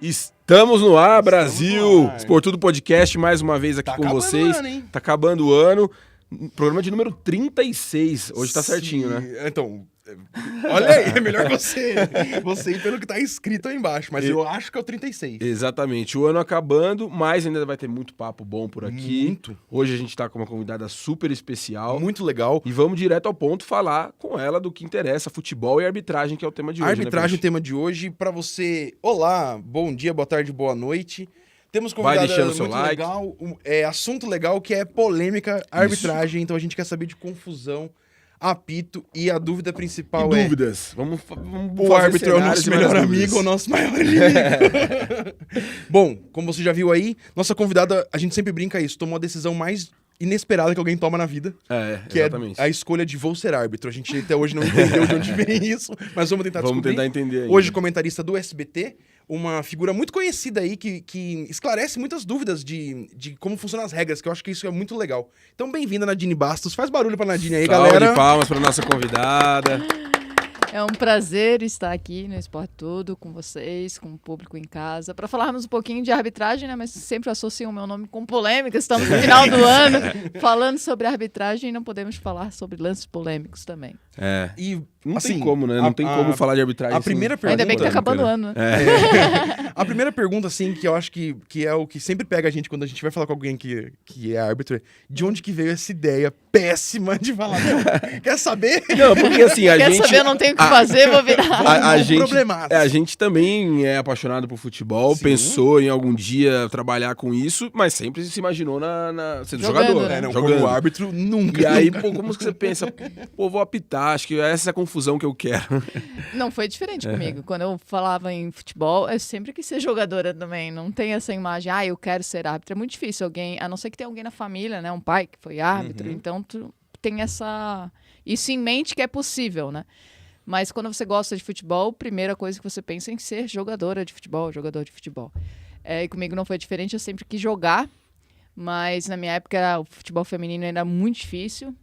Estamos no ar, Brasil! Esportudo Podcast, mais uma vez aqui com vocês. Tá acabando o ano. Programa de número 36. Hoje tá certinho, né? Então, olha aí, é melhor você ir pelo que tá escrito aí embaixo, mas eu acho que é o 36. Exatamente. O ano acabando, mas ainda vai ter muito papo bom por aqui. Muito. Hoje a gente tá com uma convidada super especial. Muito legal. E vamos direto ao ponto falar com ela do que interessa, futebol e arbitragem, que é o tema de hoje. Arbitragem, né, o tema de hoje. Pra você, olá, bom dia, boa tarde, boa noite. Temos convidada Vai deixando muito seu like. legal, assunto legal que é polêmica, arbitragem. Então a gente quer saber de confusão, apito e a dúvida principal E dúvidas. Vamos o fazer árbitro é o cenários nosso e várias melhor dúvidas. amigo ou nosso maior inimigo. Bom, como você já viu aí, nossa convidada, a gente sempre brinca isso, tomou a decisão mais inesperada que alguém toma na vida. Que exatamente. É a escolha de vou ser árbitro. A gente até hoje não entendeu de onde vem isso, mas vamos tentar descobrir. Vamos tentar entender ainda. Hoje, comentarista do SBT, uma figura muito conhecida aí que esclarece muitas dúvidas de como funcionam as regras, que eu acho que isso é muito legal. Então, bem-vinda, Nadine Bastos. Faz barulho pra Nadine aí, Salve galera. de palmas pra nossa convidada. É um prazer estar aqui no Esporte Tudo com vocês, com o público em casa, para falarmos um pouquinho de arbitragem, né? Mas sempre associam o meu nome com polêmica. Estamos no final do ano falando sobre arbitragem e não podemos falar sobre lances polêmicos também. E Não assim, tem como, né? Não tem como falar de arbitragem. a primeira sem- pergunta- Ainda bem que tá polêmica, acabando o né? ano, né? A primeira pergunta, assim, que eu acho que é o que sempre pega a gente quando a gente vai falar com alguém que é árbitro, é de onde que veio essa ideia péssima de falar, não, quer saber? Não, porque assim, a Quer gente... saber, eu não tenho o que fazer, vou virar. A Vamos gente, problemaço. a gente também é apaixonado por futebol, Sim. pensou em algum dia trabalhar com isso, mas sempre se imaginou sendo Jogando, jogador. né? Não, Jogando. como árbitro, nunca. E aí, pô, como que você pensa? Pô, vou apitar, acho que essa é a confusão que eu quero. Não, foi diferente comigo. Quando eu falava em futebol, eu sempre quis ser jogadora também. Não tem essa imagem, eu quero ser árbitro. É muito difícil alguém, a não ser que tenha alguém na família, né? Um pai que foi árbitro. Então, tu tem isso em mente que é possível, né? Mas quando você gosta de futebol, a primeira coisa que você pensa é em ser jogadora de futebol, jogador de futebol. E comigo não foi diferente, eu sempre quis jogar. Mas na minha época, o futebol feminino era muito difícil.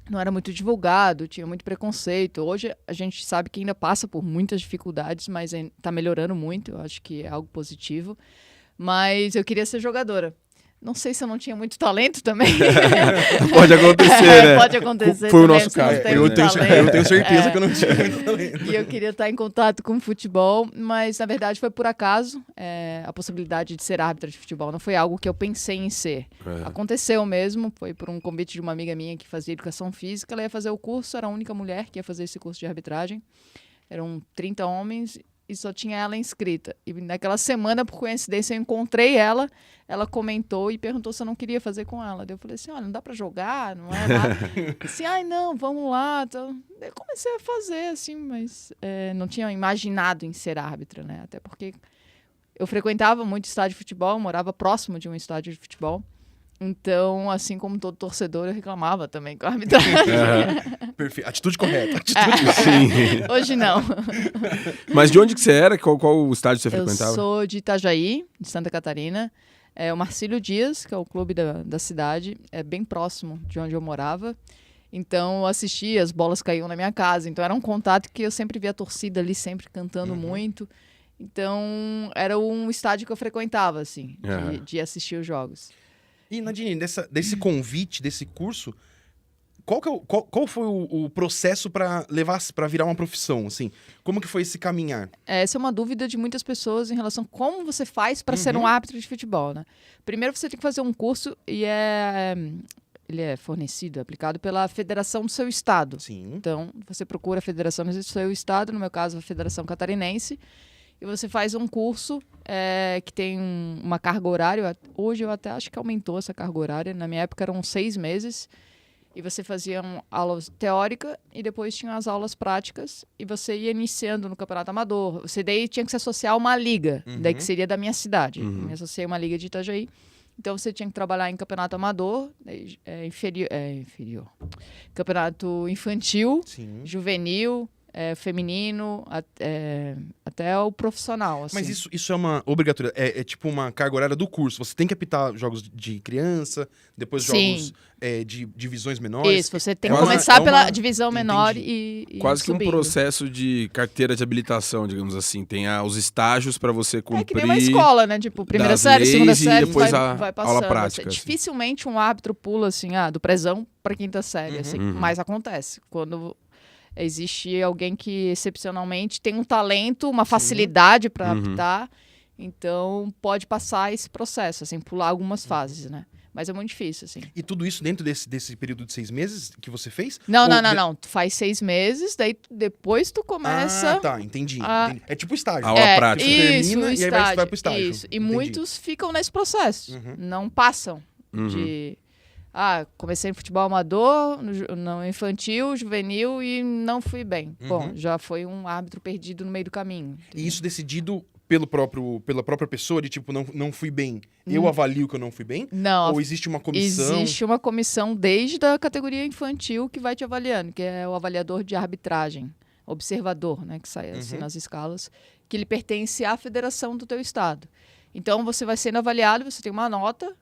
Não era muito divulgado, tinha muito preconceito. Hoje a gente sabe que ainda passa por muitas dificuldades, mas está melhorando muito. Eu acho que é algo positivo. Mas eu queria ser jogadora. Não sei se eu não tinha muito talento também. Pode acontecer, né? Pode acontecer. Foi o também, nosso se não caso. tem Eu muito tenho talento. certeza que eu não tinha muito talento. E eu queria estar em contato com o futebol, mas na verdade foi por acaso a possibilidade de ser árbitra de futebol. Não foi algo que eu pensei em ser. Aconteceu mesmo, foi por um convite de uma amiga minha que fazia educação física. Ela ia fazer o curso, era a única mulher que ia fazer esse curso de arbitragem. Eram 30 homens e só tinha ela inscrita. E naquela semana, por coincidência, eu encontrei ela. Ela comentou e perguntou se eu não queria fazer com ela. Daí eu falei assim, olha, não dá pra jogar, não é nada. Assim, não, vamos lá. Então, eu comecei a fazer, assim, mas não tinha imaginado em ser árbitra, né? Até porque eu frequentava muito estádio de futebol, morava próximo de um estádio de futebol. Então, assim como todo torcedor, eu reclamava também com a arbitragem. Perfeito. Atitude correta. Sim. Hoje não. Mas de onde que você era? Qual o estádio você Eu frequentava? sou de Itajaí, de Santa Catarina. O Marcílio Dias, que é o clube da cidade, é bem próximo de onde eu morava. Então, eu assistia, as bolas caíam na minha casa. Então, era um contato que eu sempre via a torcida ali, sempre cantando muito. Então, era um estádio que eu frequentava, assim, de assistir os jogos. E, Nadine, desse convite, desse curso, qual foi o processo para virar uma profissão, assim? Como que foi esse caminhar? Essa é uma dúvida de muitas pessoas em relação a como você faz para ser um árbitro de futebol, né? Primeiro você tem que fazer um curso e ele é fornecido, aplicado pela federação do seu estado. Sim. Então, você procura a federação do seu estado, no meu caso, a Federação Catarinense, e você faz um curso que tem uma carga horária. Hoje eu até acho que aumentou essa carga horária. Na minha época eram 6 meses. E você fazia aulas teóricas e depois tinha as aulas práticas. E você ia iniciando no campeonato amador. Você daí tinha que se associar a uma liga, daí que seria da minha cidade. Eu me associei a uma liga de Itajaí. Então você tinha que trabalhar em campeonato amador, inferior. Campeonato infantil, Sim. juvenil, feminino, até o profissional. Assim. Mas isso é uma obrigatoriedade, é tipo uma carga horária do curso. Você tem que apitar jogos de criança, depois jogos de divisões menores. Isso, você tem que começar pela divisão menor e quase subindo. Que um processo de carteira de habilitação, digamos assim. Tem os estágios para você cumprir. É que nem uma escola, né? Tipo, primeira série, segunda série, depois vai passando. Aula prática. Dificilmente um árbitro pula, assim, do prezão para quinta série, assim. Mas acontece. Quando existe alguém que, excepcionalmente, tem um talento, uma facilidade para apitar, então pode passar esse processo, assim, pular algumas fases, né? Mas é muito difícil, assim. E tudo isso dentro desse período de 6 meses que você fez? Não. Tu faz 6 meses, daí depois tu começa... Ah, tá, entendi. É tipo estágio. Aula prática. Isso, termina, estágio. E aí vai pro estágio. Isso. E muitos ficam nesse processo. Não passam de... comecei no futebol amador, no infantil, juvenil e não fui bem. Bom, já foi um árbitro perdido no meio do caminho. E isso decidido pela própria pessoa, de tipo, não fui bem, eu avalio que eu não fui bem? Não. Ou existe uma comissão? Existe uma comissão desde a categoria infantil que vai te avaliando, que é o avaliador de arbitragem, observador, né, que sai assim nas escalas, que ele pertence à federação do teu estado. Então, você vai sendo avaliado, você tem uma nota,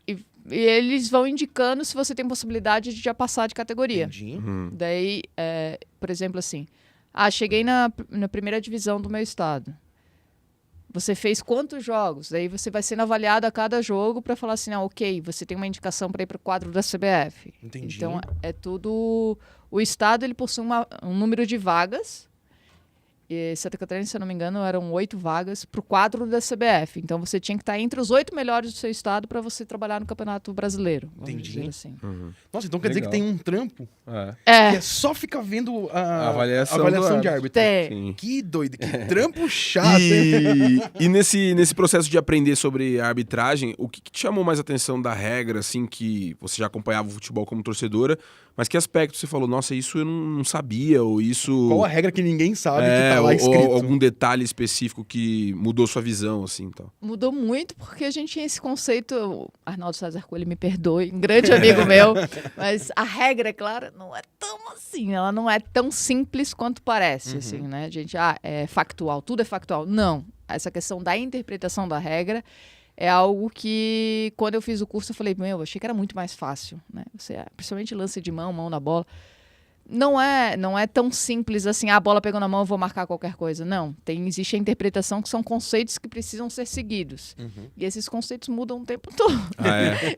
e eles vão indicando se você tem possibilidade de já passar de categoria. Entendi. Daí, por exemplo, assim, cheguei na primeira divisão do meu estado. Você fez quantos jogos? Daí você vai sendo avaliado a cada jogo para falar assim, ok, você tem uma indicação para ir para o quadro da CBF. Entendi. Então, é tudo... O estado, ele possui um número de vagas. E Santa Catarina, se eu não me engano, eram 8 vagas para o quadro da CBF. Então, você tinha que estar entre os 8 melhores do seu estado para você trabalhar no Campeonato Brasileiro. Entendi. Dizer assim. Nossa, então quer dizer que tem um trampo que é só ficar vendo a avaliação de árbitro. Que doido, que trampo chato. E nesse processo de aprender sobre a arbitragem, o que te chamou mais atenção da regra, assim, que você já acompanhava o futebol como torcedora, mas que aspecto você falou, nossa, isso eu não sabia, ou isso... Qual a regra que ninguém sabe que tá lá escrito? Ou algum detalhe específico que mudou sua visão, assim, então. Mudou muito, porque a gente tinha esse conceito... Arnaldo César Coelho, me perdoe, um grande amigo meu, mas a regra, é claro, não é tão assim, ela não é tão simples quanto parece, assim, né? A gente, é factual, tudo é factual. Não, essa questão da interpretação da regra é algo que, quando eu fiz o curso, eu falei, eu achei que era muito mais fácil, né? Principalmente lance de mão na bola. Não é tão simples assim, a bola pegou na mão, eu vou marcar qualquer coisa. Não, existe a interpretação que são conceitos que precisam ser seguidos. E esses conceitos mudam o tempo todo.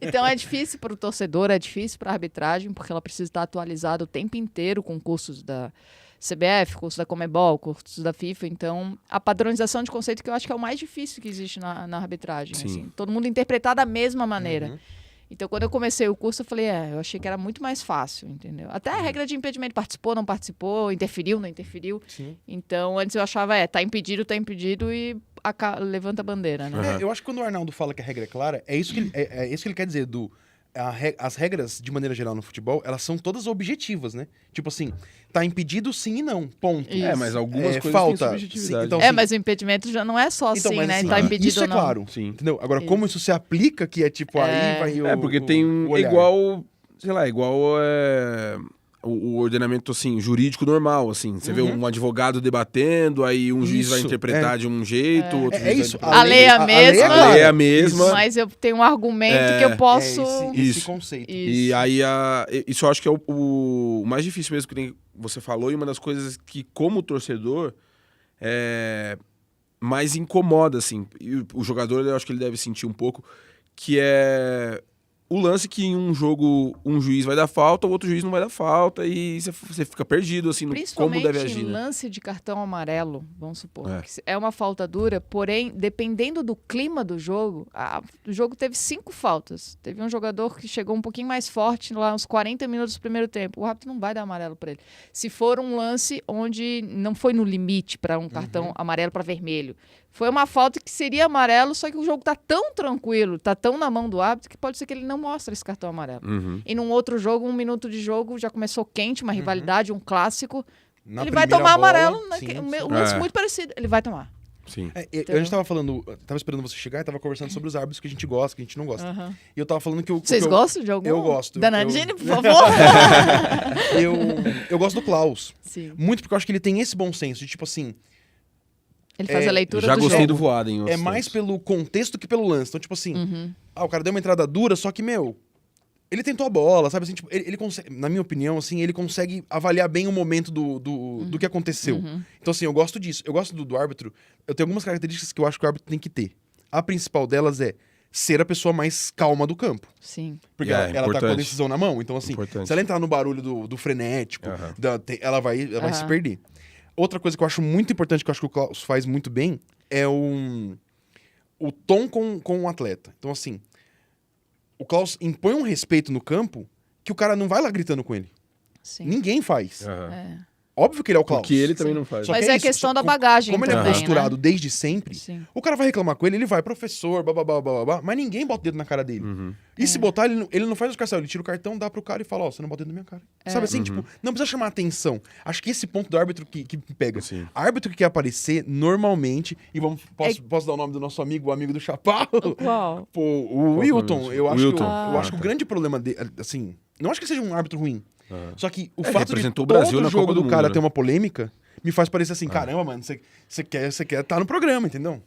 Então é difícil para o torcedor, é difícil para a arbitragem, porque ela precisa estar atualizada o tempo inteiro com cursos da CBF, cursos da Conmebol, cursos da FIFA. Então, a padronização de conceito que eu acho que é o mais difícil que existe na arbitragem. Assim. Todo mundo interpretar da mesma maneira. Então, quando eu comecei o curso, eu falei, eu achei que era muito mais fácil, entendeu? Até a regra de impedimento, participou, não participou, interferiu, não interferiu. Sim. Então, antes eu achava, tá impedido e levanta a bandeira, né? Eu acho que quando o Arnaldo fala que a regra é clara, é isso que ele quer dizer, as regras, de maneira geral, no futebol, elas são todas objetivas, né? Tipo assim, tá impedido sim e não, ponto. Isso. Mas algumas coisas falta, têm subjetividade. Então, mas o impedimento já não é só então, assim, né? Assim, tá impedido isso ou não. É claro, entendeu? Agora, como isso se aplica, que é tipo, aí vai porque tem igual, sei lá, o ordenamento, assim, jurídico normal, assim. Você vê um advogado debatendo, aí um juiz vai interpretar de um jeito, outro juiz isso. vai A lei é a mesma. A lei é a mesma. Mas eu tenho um argumento que eu posso... Esse conceito. E aí, isso eu acho que é o mais difícil mesmo que você falou, e uma das coisas que, como torcedor, mais incomoda, assim. E o jogador, eu acho que ele deve sentir um pouco, que é... o lance que em um jogo um juiz vai dar falta, o outro juiz não vai dar falta, e você fica perdido, assim, no como deve agir. Principalmente em lance de cartão amarelo, vamos supor. É uma falta dura, porém, dependendo do clima do jogo, o jogo teve 5 faltas. Teve um jogador que chegou um pouquinho mais forte, lá uns 40 minutos do primeiro tempo. O árbitro não vai dar amarelo para ele. Se for um lance onde não foi no limite para um cartão amarelo para vermelho, foi uma falta que seria amarelo, só que o jogo tá tão tranquilo, tá tão na mão do árbitro, que pode ser que ele não mostre esse cartão amarelo. E num outro jogo, 1 minuto de jogo, já começou quente, uma rivalidade, um clássico. Ele vai tomar amarelo, um lance muito parecido, ele vai tomar. Sim. A gente tava falando, tava esperando você chegar e tava conversando sobre os árbitros que a gente gosta, que a gente não gosta. Aham. E eu tava falando que Vocês gostam de algum? Eu gosto. Da Nadine, por favor? Eu gosto do Klaus. Sim. Muito porque eu acho que ele tem esse bom senso de, tipo assim, Ele faz a leitura Já do gostei jogo. do voado em outros é mais tempos. pelo contexto que pelo lance. Então, tipo assim, Uhum. o cara deu uma entrada dura, só que, ele tentou a bola, sabe? Assim, tipo, ele consegue, na minha opinião, assim, ele consegue avaliar bem o momento do que aconteceu. Uhum. Então, assim, eu gosto disso. Eu gosto do árbitro. Eu tenho algumas características que eu acho que o árbitro tem que ter. A principal delas é ser a pessoa mais calma do campo. Sim. Porque ela tá com a importante. decisão na mão. Então, assim, Importante. se ela entrar no barulho do frenético, Aham. ela vai se perder. Outra coisa que eu acho muito importante, que eu acho que o Klaus faz muito bem, é o tom com o atleta. Então, assim, o Klaus impõe um respeito no campo que o cara não vai lá gritando com ele. Sim. Ninguém faz. Aham. É. Óbvio que ele é o Klaus. Porque ele também não faz. Só Mas que é isso, questão da bagagem Como ele é também, posturado né? desde sempre, Sim. o cara vai reclamar com ele, ele vai, professor, blá, mas ninguém bota o dedo na cara dele. Uhum. E se botar, ele não faz o cartão, ele tira o cartão, dá pro cara e fala, você não bota o dedo na minha cara. Sabe assim, tipo, não precisa chamar atenção. Acho que esse ponto do árbitro que pega. Sim. Árbitro que quer aparecer, normalmente, e posso dar o nome do nosso amigo, o amigo do Chaparro? Qual? Pô, o Qual Wilton, que é o eu acho, Wilton. eu acho que o grande problema dele, assim, não acho que seja um árbitro ruim. Só que o fato de representou o todo Brasil na jogo Copa do do cara Mundo, né? ter uma polêmica me faz parecer assim, caramba, mano, você quer estar no programa, entendeu?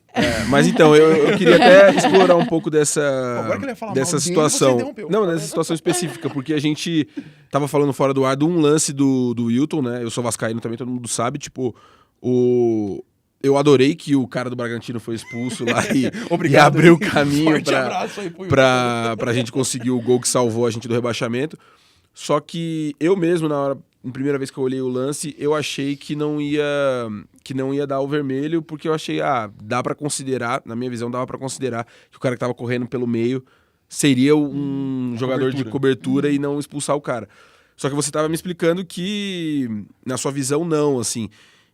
Mas então, eu queria até explorar um pouco dessa, Agora que ele ia falar dessa mal dele, situação. você interrompeu. Não, nessa situação específica, porque a gente tava falando fora do ar de um lance do Wilton, né? Eu sou vascaíno também, todo mundo sabe, tipo, eu adorei que o cara do Bragantino foi expulso lá e Obrigado, abriu o hein? caminho Forte abraço aí pro Wilton. pra gente conseguir o gol que salvou a gente do rebaixamento. Só que eu mesmo, na primeira vez que eu olhei o lance, eu achei que não ia dar o vermelho, porque eu achei, dá pra considerar, na minha visão, dava pra considerar que o cara que tava correndo pelo meio seria um jogador de cobertura e não expulsar o cara. Só que você tava me explicando que, na sua visão, não, assim.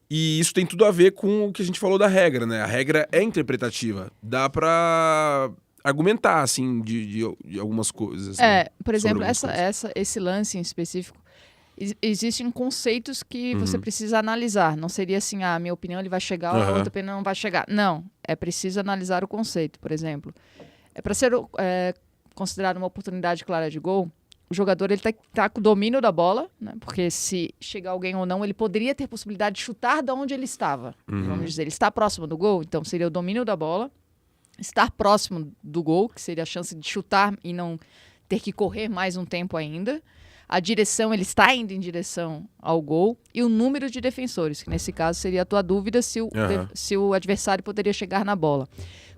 E isso tem tudo a ver com o que a gente falou da regra, né? A regra é interpretativa. Dá pra argumentar, assim, de algumas coisas. Assim, Por exemplo, sobre algumas coisas. esse lance em específico, existem conceitos que você precisa analisar. Não seria assim, a minha opinião ele vai chegar, a outra opinião não vai chegar. Não, é preciso analisar o conceito. Por exemplo, para ser considerado uma oportunidade clara de gol, o jogador ele tá com o domínio da bola, né? Porque se chegar alguém ou não, ele poderia ter possibilidade de chutar de onde ele estava. Vamos dizer, ele está próximo do gol, então seria o domínio da bola. Estar próximo do gol, que seria a chance de chutar e não ter que correr mais um tempo ainda. A direção, ele está indo em direção ao gol. E o número de defensores, que nesse caso seria a tua dúvida se o adversário poderia chegar na bola.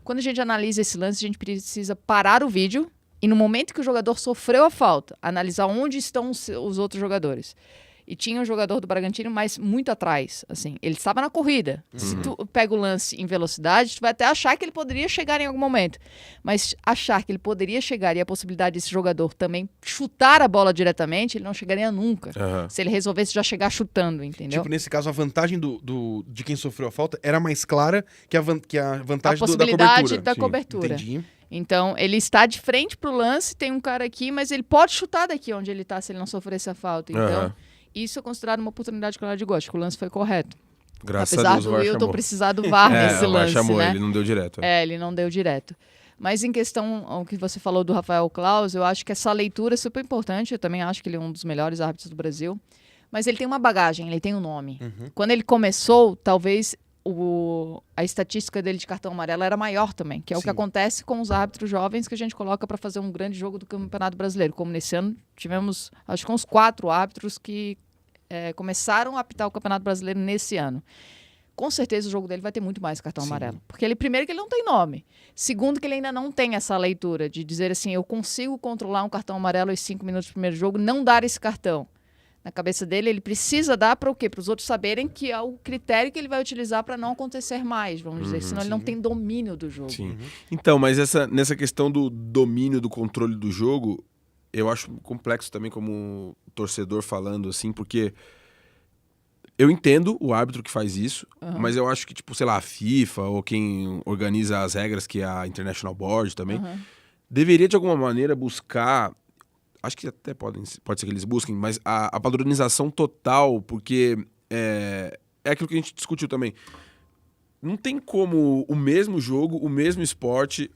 Quando a gente analisa esse lance, a gente precisa parar o vídeo e no momento que o jogador sofreu a falta, analisar onde estão os outros jogadores. E tinha um jogador do Bragantino, mas muito atrás, assim. Ele estava na corrida. Se tu pega o lance em velocidade, tu vai até achar que ele poderia chegar em algum momento. Mas achar que ele poderia chegar e a possibilidade desse jogador também chutar a bola diretamente, ele não chegaria nunca. Se ele resolvesse já chegar chutando, entendeu? Tipo, nesse caso, a vantagem de quem sofreu a falta era mais clara que a vantagem a da possibilidade cobertura. da Sim, cobertura. Entendi. Então, ele está de frente pro lance, tem um cara aqui, mas ele pode chutar daqui onde ele está se ele não sofresse a falta. Então, isso é considerado uma oportunidade clara de gol. Acho que o lance foi correto. Graças Apesar a Deus, do o VAR Wilton chamou. precisar do VAR nesse o VAR lance, chamou, né? ele não deu direto. Ele não deu direto. Mas em questão ao que você falou do Rafael Klaus, eu acho que essa leitura é super importante. Eu também acho que ele é um dos melhores árbitros do Brasil. Mas ele tem uma bagagem, ele tem um nome. Quando ele começou, talvez a estatística dele de cartão amarelo era maior também, que é o que acontece com os árbitros jovens que a gente coloca para fazer um grande jogo do Campeonato Brasileiro. Como nesse ano, tivemos, acho que uns 4 árbitros que começaram a apitar o Campeonato Brasileiro nesse ano. Com certeza o jogo dele vai ter muito mais cartão amarelo. Porque ele, primeiro, que ele não tem nome. Segundo, que ele ainda não tem essa leitura de dizer assim, eu consigo controlar um cartão amarelo aos 5 minutos do primeiro jogo, não dar esse cartão. Na cabeça dele, ele precisa dar para o quê? Para os outros saberem que é o critério que ele vai utilizar para não acontecer mais, vamos dizer. Senão ele não tem domínio do jogo. Sim. Então, mas nessa questão do domínio, do controle do jogo, eu acho complexo também como torcedor falando, assim, porque eu entendo o árbitro que faz isso, mas eu acho que, tipo, sei lá, a FIFA ou quem organiza as regras, que é a International Board também, deveria, de alguma maneira, buscar... Acho que até pode ser que eles busquem, mas a padronização total, porque é aquilo que a gente discutiu também. não tem como o mesmo jogo, o mesmo esporte,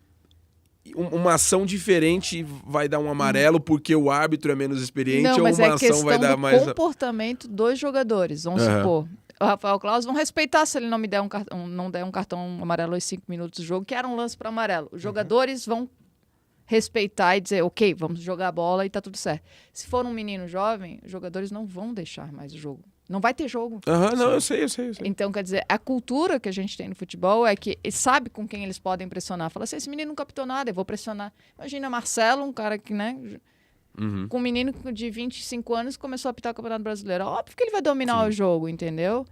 uma ação diferente vai dar um amarelo porque o árbitro é menos experiente, Não, ou mas uma é ação vai dar do mais... comportamento dos jogadores. Vamos supor, o Rafael Claus vão respeitar se ele não me der não der um cartão amarelo aos 5 minutos do jogo, que era um lance para amarelo. Os jogadores vão respeitar e dizer, ok, vamos jogar a bola e tá tudo certo. Se for um menino jovem, os jogadores não vão deixar mais o jogo. Não vai ter jogo. Não, eu sei. Então, quer dizer, a cultura que a gente tem no futebol é que ele sabe com quem eles podem pressionar. Fala assim, esse menino não captou nada, eu vou pressionar. Imagina Marcelo, um cara que, né... Com um menino de 25 anos que começou a apitar o Campeonato Brasileiro. Óbvio que ele vai dominar o jogo, entendeu?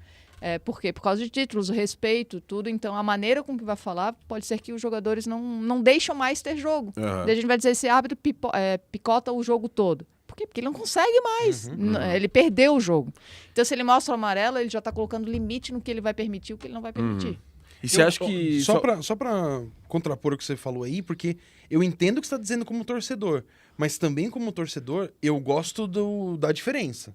Por quê? Por causa de títulos, o respeito, tudo. Então, a maneira com que vai falar pode ser que os jogadores não deixam mais ter jogo. Daí a gente vai dizer, esse árbitro picota o jogo todo. Por quê? Porque ele não consegue mais. Ele perdeu o jogo. Então, se ele mostra o amarelo, ele já está colocando limite no que ele vai permitir e o que ele não vai permitir. E você acha que... Só pra contrapor o que você falou aí, porque eu entendo o que você está dizendo como torcedor, mas também como torcedor, eu gosto da diferença.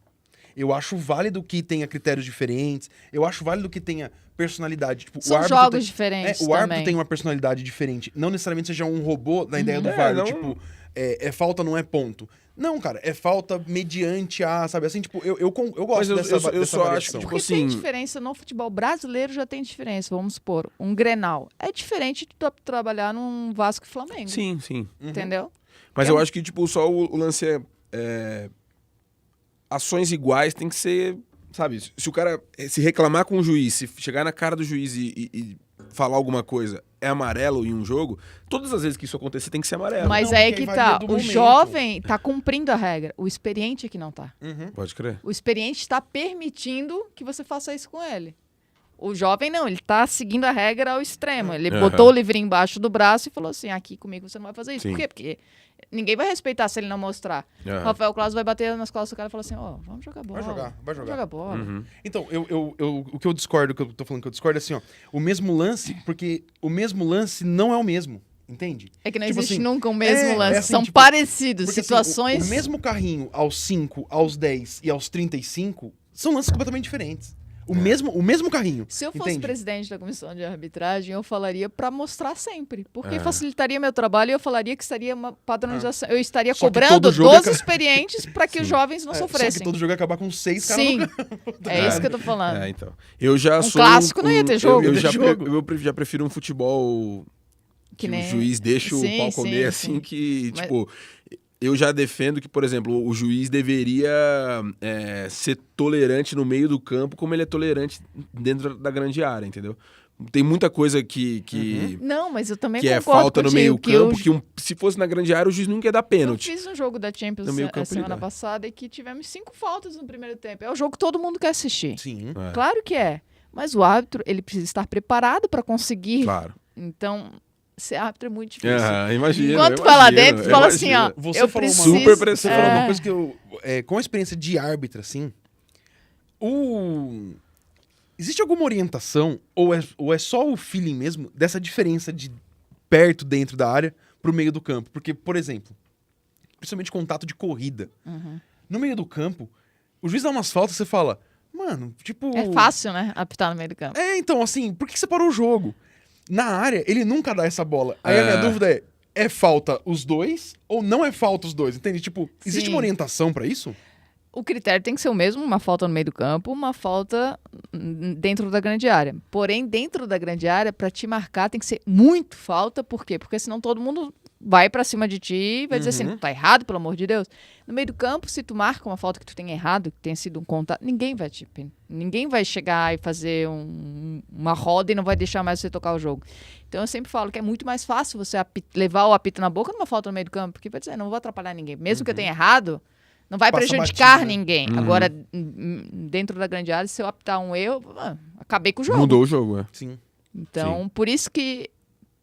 Eu acho válido que tenha critérios diferentes, eu acho válido que tenha personalidade. Tipo, São jogos diferentes o árbitro tem uma personalidade diferente. Não necessariamente seja um robô na ideia do VAR, tipo, é falta, não é ponto. Não, cara, é falta mediante a, sabe, assim, tipo, eu gosto dessa eu só variação. acho que, tipo, Porque assim... tem diferença no futebol brasileiro, já tem diferença. Vamos supor, um Grenal. É diferente de tu trabalhar num Vasco e Flamengo. Sim. Entendeu? Mas eu acho que, tipo, só o lance ações iguais tem que ser, sabe? Se o cara se reclamar com o juiz, se chegar na cara do juiz e falar alguma coisa, é amarelo em um jogo, todas as vezes que isso acontecer tem que ser amarelo. Mas Não, aí porque que aí tá. varia do O momento. jovem tá cumprindo a regra. O experiente é que não tá. Pode crer. O experiente está permitindo que você faça isso com ele. O jovem não, ele tá seguindo a regra ao extremo. Ele botou o livrinho embaixo do braço e falou assim, aqui comigo você não vai fazer isso. Sim. Por quê? Porque ninguém vai respeitar se ele não mostrar. O Rafael Claus vai bater nas costas do cara e falar assim, vamos jogar bola. Vai jogar. Vamos jogar bola. Então, o que eu discordo, o que eu tô falando que eu discordo é assim, ó, o mesmo lance, porque o mesmo lance não é o mesmo, entende? É que não Tipo existe assim, nunca o mesmo lance. assim, São tipo, parecidos, porque, assim, situações... o mesmo carrinho aos 5, aos 10 e aos 35 são lances completamente diferentes. O mesmo carrinho. Se eu fosse entende? presidente da comissão de arbitragem, eu falaria para mostrar sempre. Porque facilitaria meu trabalho e eu falaria que seria uma padronização. Eu estaria Só que cobrando todo jogo dos experientes para que os jovens não Só sofressem. que todo jogo ia acabar com 6 caras Sim, no campo. é isso que eu tô falando. Então. Eu já sou clássico não ia ter jogo. Eu Jogo. já prefiro um futebol que nem... o juiz deixa o pau comer, assim, que, Mas... tipo... Eu já defendo que, por exemplo, o juiz deveria ser tolerante no meio do campo como ele é tolerante dentro da grande área, entendeu? Tem muita coisa que Não, mas eu também que é concordo falta no contigo, meio que campo, que se fosse na grande área o juiz nunca ia dar Eu pênalti. fiz um jogo da Champions No meio campo semana ele dá. passada e que tivemos 5 faltas no primeiro tempo. É o jogo que todo mundo quer assistir. Sim. Claro que é. Mas o árbitro, ele precisa estar preparado para conseguir. Claro. Então, ser árbitro é muito difícil. Imagina. Enquanto vai lá dentro, tu fala assim, ó, Você eu falou preciso... Super pressão. Você falou uma coisa que eu... com a experiência de árbitra, assim... Existe alguma orientação, ou é só o feeling mesmo, dessa diferença de perto, dentro da área, pro meio do campo? Porque, por exemplo, principalmente contato de corrida. No meio do campo, o juiz dá umas faltas e você fala... Mano, tipo... É fácil, né? Apitar no meio do campo. Então, assim, por que você parou o jogo? Na área, ele nunca dá essa bola. Aí a minha dúvida é falta os dois ou não é falta os dois? Entende? Tipo, existe Sim. uma orientação pra isso? O critério tem que ser o mesmo, uma falta no meio do campo, uma falta dentro da grande área. Porém, dentro da grande área, para te marcar, tem que ser muito falta. Por quê? Porque senão todo mundo vai para cima de ti e vai dizer assim, tá errado, pelo amor de Deus. No meio do campo, se tu marca uma falta que tu tenha errado, que tenha sido um contato, ninguém vai chegar e fazer uma roda e não vai deixar mais você tocar o jogo. Então eu sempre falo que é muito mais fácil você levar o apito na boca numa falta no meio do campo, porque vai dizer, não vou atrapalhar ninguém. Mesmo que eu tenha errado, não vai Passa prejudicar batida, né? ninguém. Agora, dentro da grande área, se eu apitar um erro, acabei com o jogo. Mudou o jogo, Sim. Então, por isso que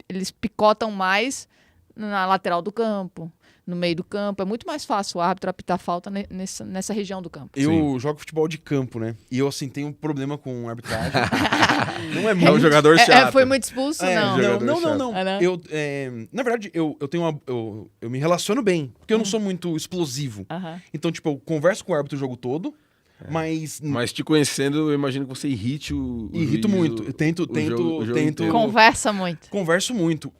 eles picotam mais na lateral do campo, no meio do campo. É muito mais fácil o árbitro apitar falta nessa região do campo. Eu jogo futebol de campo, né? E eu, assim, tenho um problema com arbitragem. Não é É um muito. jogador chato. Foi muito expulso? Não. Não. Ah, não? Na verdade, eu tenho eu me relaciono bem, porque eu não sou muito explosivo. Aham. Então, tipo, eu converso com o árbitro o jogo todo, Mas te conhecendo, eu imagino que você irrite o irrito juiz, muito. Eu tento inteiro. Conversa muito. Converso muito.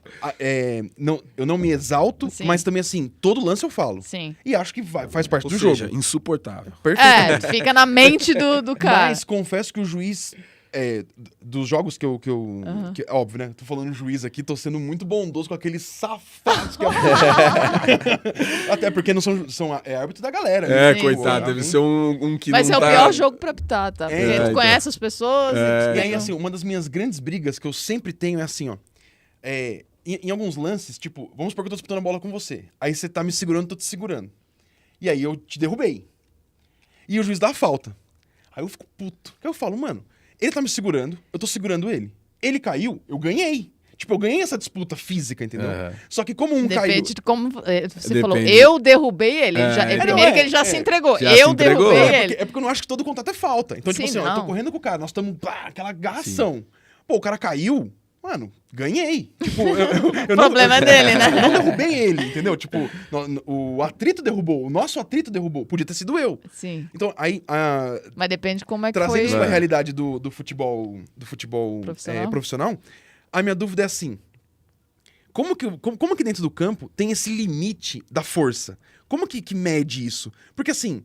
Eu não me exalto, Sim. mas também, assim, todo lance eu falo. Sim. E acho que faz parte Ou do seja, jogo. insuportável. Perfeito. Fica na mente do cara. Mas confesso que o juiz... dos jogos que eu óbvio, né? Tô falando juiz aqui, tô sendo muito bondoso com aqueles safados que Até porque não são árbitro da galera. né? Sim, coitado, sim. deve ser um que Mas não é o tá... pior jogo pra apitar, tá? Porque tu então. conhece as pessoas. E aí, assim, uma das minhas grandes brigas que eu sempre tenho é assim, ó. Em alguns lances, tipo, vamos supor que eu tô disputando a bola com você. Aí você tá me segurando, eu tô te segurando. E aí eu te derrubei. E o juiz dá a falta. Aí eu fico puto. Aí eu falo, mano, ele tá me segurando, eu tô segurando ele. Ele caiu, eu ganhei. Tipo, eu ganhei essa disputa física, entendeu? Só que como um caiu... Depende de como... Você Depende. falou, eu derrubei ele. Primeiro que ele já se entregou. Já se Eu entregou. derrubei ele. É porque eu não acho que todo contato é falta. Então, tipo Sim, assim, ó, eu tô não. correndo com o cara, nós estamos... aquela garração. Pô, o cara caiu, mano, ganhei. Tipo, eu O problema é dele, né? Eu não derrubei ele, entendeu? Tipo, o atrito derrubou, o nosso atrito derrubou. Podia ter sido eu. Sim. Então, aí... Mas depende de como é que Trazendo foi. isso pra realidade do futebol profissional, a minha dúvida é assim: como que dentro do campo tem esse limite da força? Como que mede isso? Porque assim,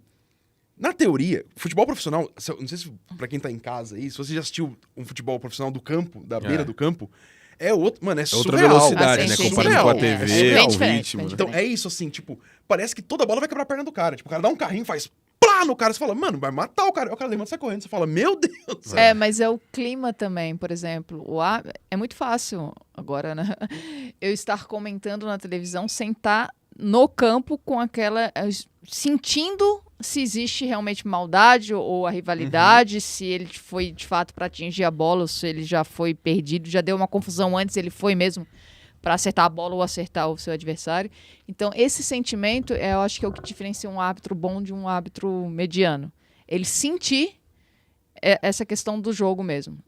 na teoria, futebol profissional, não sei se pra quem tá em casa aí, se você já assistiu um futebol profissional do campo, da beira do campo, é outro, mano, é outra surreal. velocidade, né? Sim, Comparado com a surreal. TV, bem ao diferente, ritmo. bem né? Então é isso, assim, tipo, parece que toda bola vai quebrar a perna do cara. Tipo, o cara dá um carrinho, faz plá no cara, você fala, mano, vai matar o cara. O cara levanta e sai correndo, você fala, meu Deus. Mas é o clima também, por exemplo. É muito fácil agora, né? Eu estar comentando na televisão sem estar no campo com aquela... sentindo se existe realmente maldade ou a rivalidade, se ele foi de fato para atingir a bola ou se ele já foi perdido, já deu uma confusão antes, ele foi mesmo para acertar a bola ou acertar o seu adversário. Então, esse sentimento, eu acho que é o que diferencia um árbitro bom de um árbitro mediano. Ele sentir essa questão do jogo mesmo.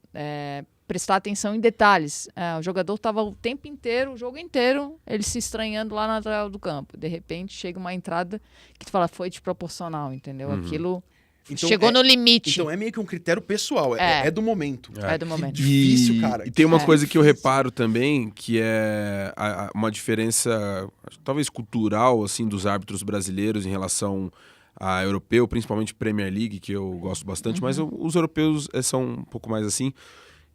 Prestar atenção em detalhes. O jogador estava o tempo inteiro, o jogo inteiro, ele se estranhando lá na lateral do campo. De repente, chega uma entrada que tu fala, foi desproporcional, entendeu? Aquilo Então, chegou no limite. Então é meio que um critério pessoal, é do momento. É do momento. Difícil, cara. E tem uma É. coisa que eu reparo também, que é uma diferença, talvez cultural, assim, dos árbitros brasileiros em relação a europeu, principalmente Premier League, que eu gosto bastante, mas os europeus são um pouco mais assim,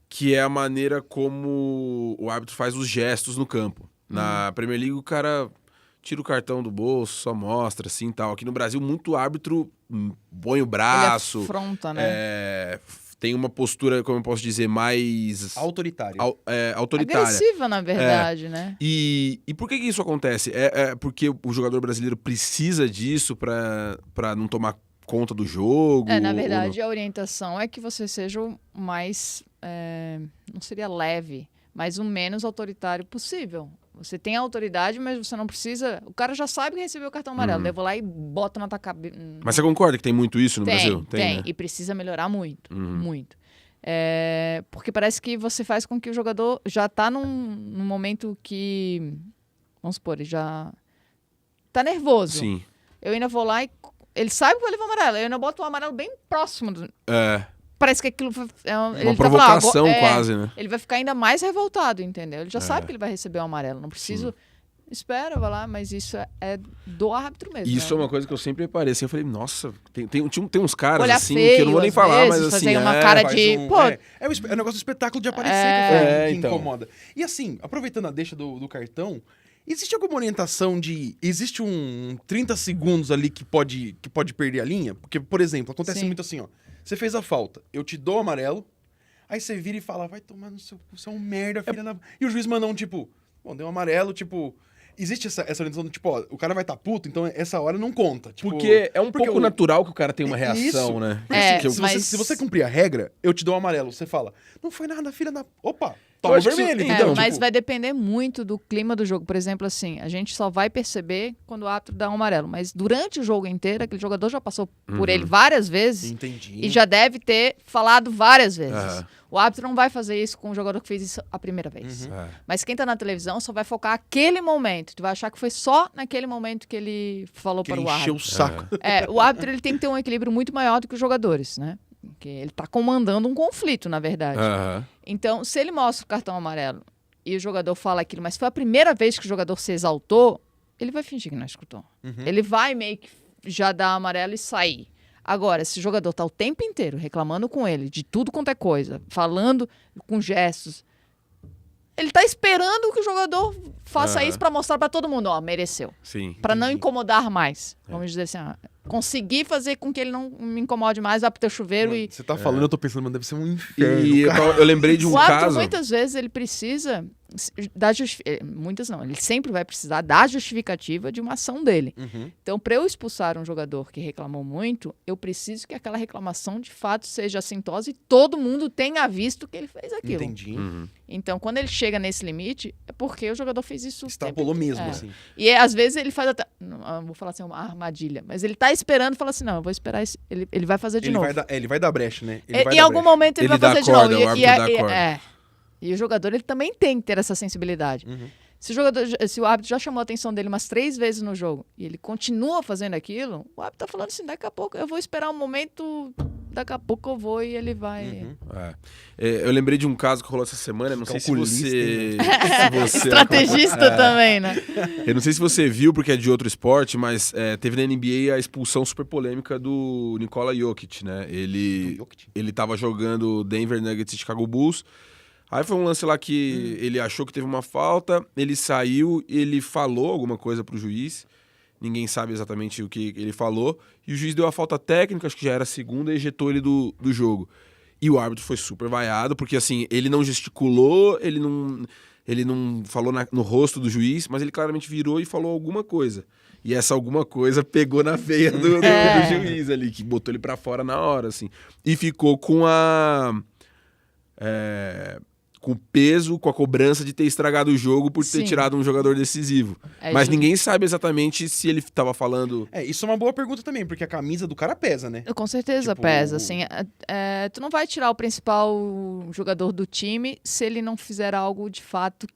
que é a maneira como o árbitro faz os gestos no campo. Na Premier League, o cara tira o cartão do bolso, só mostra, assim, tal. Aqui no Brasil, muito árbitro põe o braço. Ele afronta, né? Tem uma postura, como eu posso dizer, mais... Autoritário. autoritária. Agressiva, na verdade, né? E por que isso acontece? É porque o jogador brasileiro precisa disso pra não tomar conta do jogo? Na ou verdade, a orientação é que você seja o mais... não seria leve, mas o menos autoritário possível. Você tem a autoridade, mas você não precisa... O cara já sabe que recebeu o cartão amarelo. Eu vou lá e boto na tua cabeça. Mas você concorda que tem muito isso no Brasil? Tem. Né? E precisa melhorar muito. Muito. Porque parece que você faz com que o jogador já está num momento que... Vamos supor, ele já tá nervoso. Sim. Eu ainda vou lá e... Ele sabe que vai levar o amarelo. Eu ainda boto o amarelo bem próximo. É. Parece que aquilo... Uma provocação quase, né? Ele vai ficar ainda mais revoltado, entendeu? Ele já sabe que ele vai receber o amarelo. Não preciso... Espera, vai lá, mas isso é do árbitro mesmo. Isso é né? uma coisa que eu sempre reparei. Assim, eu falei, nossa, tem uns caras Olhar assim, feio, que eu não vou nem às falar, vezes, mas assim... fazer uma cara Faz de... um- Pô, é o negócio do espetáculo de aparecer que então. incomoda. E assim, aproveitando a deixa do cartão, existe alguma orientação de... Existe um 30 segundos ali que pode perder a linha? Porque, por exemplo, acontece Sim. muito assim, ó. Você fez a falta, eu te dou o amarelo, aí você vira e fala, vai tomar no seu... Você é um merda, filha da... E o juiz manda um tipo, bom, deu um amarelo, tipo... Existe essa orientação do tipo, ó, o cara vai estar puto, então essa hora não conta. Tipo, Porque é um pouco o- natural que o cara tenha uma Isso. reação, né? Porque, assim, mas- se você cumprir a regra, eu te dou um amarelo. Você fala, não foi nada, filha da... Opa! toma acho que vermelho, isso- entendeu? Mas Tipo, vai depender muito do clima do jogo. Por exemplo, assim, a gente só vai perceber quando o árbitro dá um amarelo. Mas durante o jogo inteiro, aquele jogador já passou por ele várias vezes entendi. e já deve ter falado várias vezes. Aham. O árbitro não vai fazer isso com o jogador que fez isso a primeira vez. É. Mas quem tá na televisão só vai focar aquele momento. Tu vai achar que foi só naquele momento que ele falou Que para ele o encheu árbitro. o saco. O árbitro ele tem que ter um equilíbrio muito maior do que os jogadores, né? Porque ele tá comandando um conflito, na verdade. Aham. Então, se ele mostra o cartão amarelo e o jogador fala aquilo, mas foi a primeira vez que o jogador se exaltou, ele vai fingir que não escutou. Ele vai meio que já dar amarelo e sair. Agora, se o jogador tá o tempo inteiro reclamando com ele de tudo quanto é coisa, falando com gestos, ele tá esperando que o jogador faça isso para mostrar para todo mundo, ó, mereceu. Sim. Para não incomodar mais. Vamos dizer assim, conseguir fazer com que ele não me incomode mais, vai pro teu chuveiro e... Você tá falando, eu tô pensando, mano, deve ser um inferno. E eu lembrei de um O árbitro, caso. muitas vezes, ele precisa da muitas não, ele sempre vai precisar da justificativa de uma ação dele. Então, para eu expulsar um jogador que reclamou muito, eu preciso que aquela reclamação, de fato, seja assintosa e todo mundo tenha visto que ele fez aquilo. Entendi. Então, quando ele chega nesse limite, é porque o jogador fez isso... o Extrapolou tempo- mesmo, é. assim. E às vezes ele faz até... Não vou falar assim, uma armadilha. Mas ele tá esperando e fala assim, não, eu vou esperar esse... Ele vai fazer de Ele novo. vai dar brecha, né? Ele vai Em dar algum brecha. momento ele Ele vai dá fazer de corda, novo. o árbitro dá corda. E o jogador ele também tem que ter essa sensibilidade. Se o árbitro já chamou a atenção dele umas 3 vezes no jogo e ele continua fazendo aquilo, o árbitro tá falando assim, daqui a pouco eu vou esperar um momento, daqui a pouco eu vou e ele vai... Eu lembrei de um caso que rolou essa semana, não sei se Calculista, você... Estrategista também, né? Eu não sei se você viu, porque é de outro esporte, mas teve na NBA a expulsão super polêmica do Nikola Jokic, né? Ele tava jogando Denver Nuggets e Chicago Bulls. Aí foi um lance lá que ele achou que teve uma falta, ele saiu, ele falou alguma coisa pro juiz, ninguém sabe exatamente o que ele falou, e o juiz deu a falta técnica, acho que já era a segunda, e ejetou ele do jogo. E o árbitro foi super vaiado, porque assim, ele não gesticulou, ele não falou no rosto do juiz, mas ele claramente virou e falou alguma coisa. E essa alguma coisa pegou na veia do juiz ali, que botou ele pra fora na hora, assim. E ficou com com o peso, com a cobrança de ter estragado o jogo por ter Sim. tirado um jogador decisivo. Mas isso- ninguém sabe exatamente se ele tava falando... Isso é uma boa pergunta também, porque a camisa do cara pesa, né? Com certeza Tipo, pesa, assim, tu não vai tirar o principal jogador do time se ele não fizer algo de fato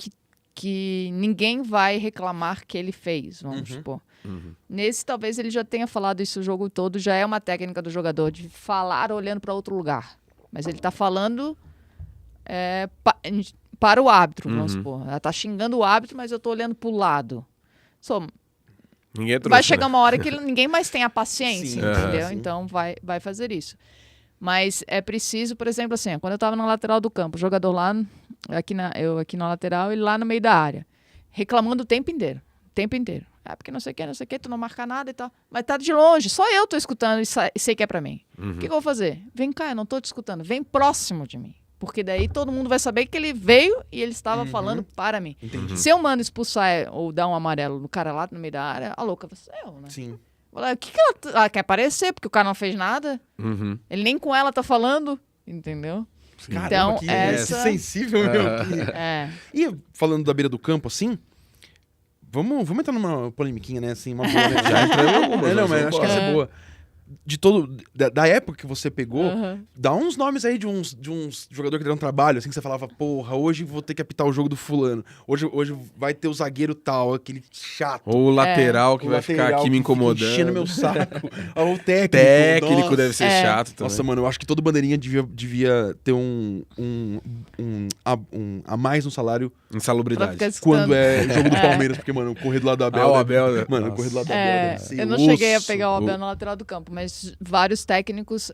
que ninguém vai reclamar que ele fez, vamos supor. Nesse, talvez ele já tenha falado isso o jogo todo, já é uma técnica do jogador de falar olhando para outro lugar. Mas ele tá falando para o árbitro, vamos supor. Ela tá xingando o árbitro, mas eu tô olhando pro lado. Ninguém trouxe, Vai chegar né? uma hora que ninguém mais tem a paciência, Sim, entendeu? sim. Então vai fazer isso. Mas é preciso, por exemplo, assim, quando eu tava na lateral do campo, o jogador lá, eu aqui na lateral, ele lá no meio da área, reclamando o tempo inteiro. Porque não sei o que, tu não marca nada e tal. Mas tá de longe, só eu tô escutando e sei que é pra mim. O que eu vou fazer? Vem cá, eu não tô te escutando, vem próximo de mim. Porque daí todo mundo vai saber que ele veio e ele estava falando para mim. Entendi. Se eu mando expulsar ou dar um amarelo no cara lá no meio da área, a louca vai ser eu, né? Sim. Vou lá, o que ela quer aparecer? Porque o cara não fez nada. Uhum. Ele nem com ela tá falando, entendeu? Caramba, Então, que essa- sensível, meu. E falando da beira do campo, assim, vamos entrar numa polemiquinha, né? Assim, uma boa, né? Já entramos em algumas, Não, mas mas vamos acho que embora. essa é boa. Da época que você pegou, Aham. dá uns nomes aí de uns jogadores que deram trabalho, assim, que você falava, porra, hoje vou ter que apitar o jogo do fulano. Hoje vai ter o zagueiro tal, aquele chato. Ou o lateral que o vai lateral ficar aqui me que fica incomodando. enchendo meu saco. Ou o técnico. Técnico nossa. deve ser chato também. Nossa, mano, eu acho que todo bandeirinha devia ter a mais no salário Pra Insalubridade. ficar escutando. quando é jogo do Palmeiras, porque, mano, correr do lado do Abel. o Abel... Mano, Nossa. correr do lado do Abel deve ser Eu não cheguei a osso. pegar o Abel na lateral do campo, mas vários técnicos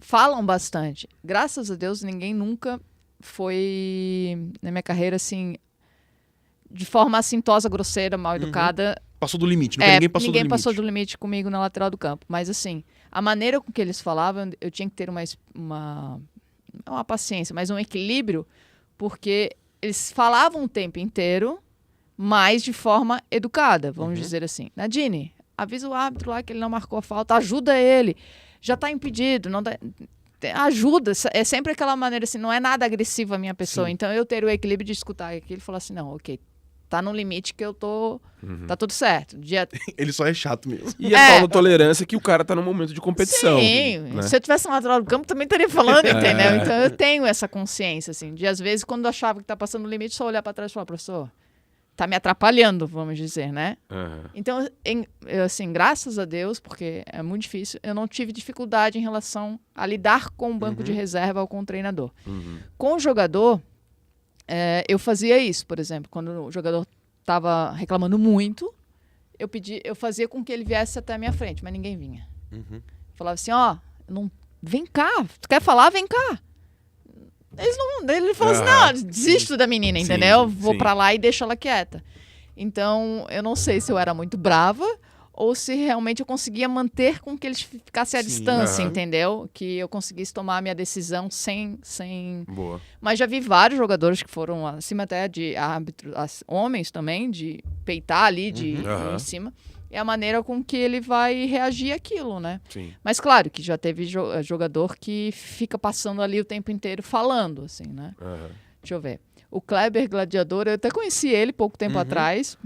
falam bastante. Graças a Deus, ninguém nunca foi, na minha carreira, assim, de forma assintosa, grosseira, mal educada. Passou do limite, nunca ninguém passou do limite. passou do limite comigo na lateral do campo. Mas, assim, a maneira com que eles falavam, eu tinha que ter uma paciência, mas um equilíbrio, porque eles falavam o tempo inteiro, mas de forma educada, vamos dizer assim. Nadine, avisa o árbitro lá que ele não marcou a falta, ajuda ele. Já está impedido. Não dá... ajuda, é sempre aquela maneira assim, não é nada agressiva a minha pessoa. Sim. Então eu ter o equilíbrio de escutar aquilo e falar assim, não, ok, tá no limite que eu tô, tá tudo certo. Ele só é chato mesmo. E a tal da tolerância que o cara tá num momento de competição. Sim, né? se eu tivesse no lateral do campo também estaria falando, entendeu? Então eu tenho essa consciência, assim, de às vezes quando eu achava que tá passando o limite, só olhar pra trás e falar, professor, tá me atrapalhando, vamos dizer, né? Então, assim, graças a Deus, porque é muito difícil, eu não tive dificuldade em relação a lidar com o banco de reserva ou com o treinador. Com o jogador, eu fazia isso, por exemplo, quando o jogador estava reclamando muito, eu fazia com que ele viesse até a minha frente, mas ninguém vinha. Falava assim, vem cá, tu quer falar? Vem cá. Ele falou assim, não, desisto da menina, entendeu? Vou pra lá e deixo ela quieta. Então, eu não sei se eu era muito brava ou se realmente eu conseguia manter com que eles ficassem à distância, entendeu? Que eu conseguisse tomar a minha decisão sem... Boa. Mas já vi vários jogadores que foram acima até de árbitros, homens também, de peitar ali, de ir em cima. É a maneira com que ele vai reagir àquilo, né? Sim. Mas claro que já teve jogador que fica passando ali o tempo inteiro falando, assim, né? Deixa eu ver. O Kleber Gladiador, eu até conheci ele pouco tempo atrás.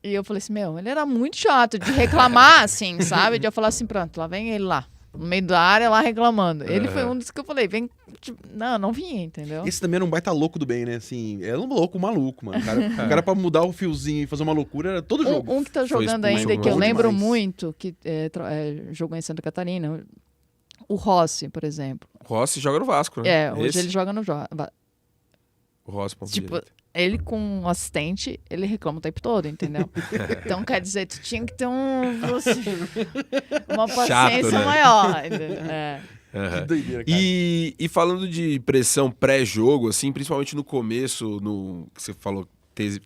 E eu falei assim, ele era muito chato de reclamar, assim, sabe? De eu falar assim, pronto, lá vem ele lá. No meio da área, lá reclamando. Ele foi um dos que eu falei, vem... Tipo, não vinha, entendeu? Esse também era um baita louco do bem, né? Assim, era um louco, um maluco, mano. O cara pra mudar o fiozinho e fazer uma loucura era todo jogo. Um que tá jogando ainda, que eu lembro muito, que jogou em Santa Catarina, o Rossi, por exemplo. O Rossi joga no Vasco, né? Hoje ele joga no O Rossi, tipo, ele com um assistente, ele reclama o tempo todo, entendeu? Então, quer dizer, tu tinha que ter uma paciência Chato, né? maior. Entendeu? Que doideira, cara. E falando de pressão pré-jogo, assim, principalmente no começo, que você falou,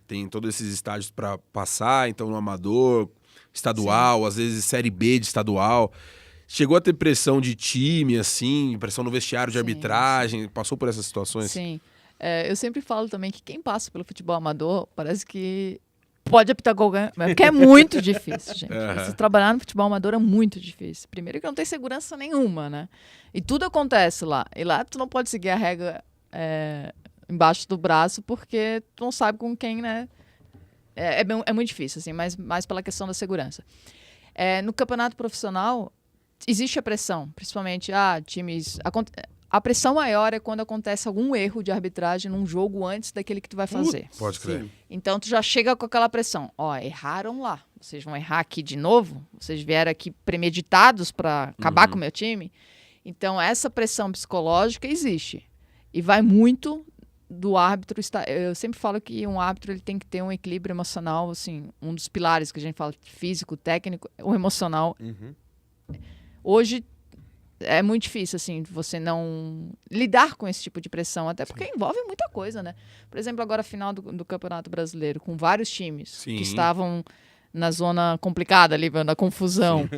tem todos esses estágios para passar, então no amador, estadual, às vezes série B de estadual. Chegou a ter pressão de time, assim, pressão no vestiário de arbitragem, passou por essas situações? Sim. Eu sempre falo também que quem passa pelo futebol amador parece que pode apitar qualquer... Porque é muito difícil, gente. Você trabalhar no futebol amador é muito difícil. Primeiro que não tem segurança nenhuma, né? E tudo acontece lá. E lá tu não pode seguir a regra embaixo do braço porque tu não sabe com quem, né? É muito difícil, assim, mais pela questão da segurança. No campeonato profissional, existe a pressão, principalmente times... A pressão maior é quando acontece algum erro de arbitragem num jogo antes daquele que tu vai fazer. Pode crer. Sim. Então, tu já chega com aquela pressão. Erraram lá. Vocês vão errar aqui de novo? Vocês vieram aqui premeditados para acabar com o meu time? Então, essa pressão psicológica existe. E vai muito do árbitro. Eu sempre falo que um árbitro ele tem que ter um equilíbrio emocional, assim, um dos pilares que a gente fala, físico, técnico, o emocional. Hoje, é muito difícil, assim, você não lidar com esse tipo de pressão, até porque envolve muita coisa, né? Por exemplo, agora a final do Campeonato Brasileiro, com vários times que estavam na zona complicada ali, na confusão.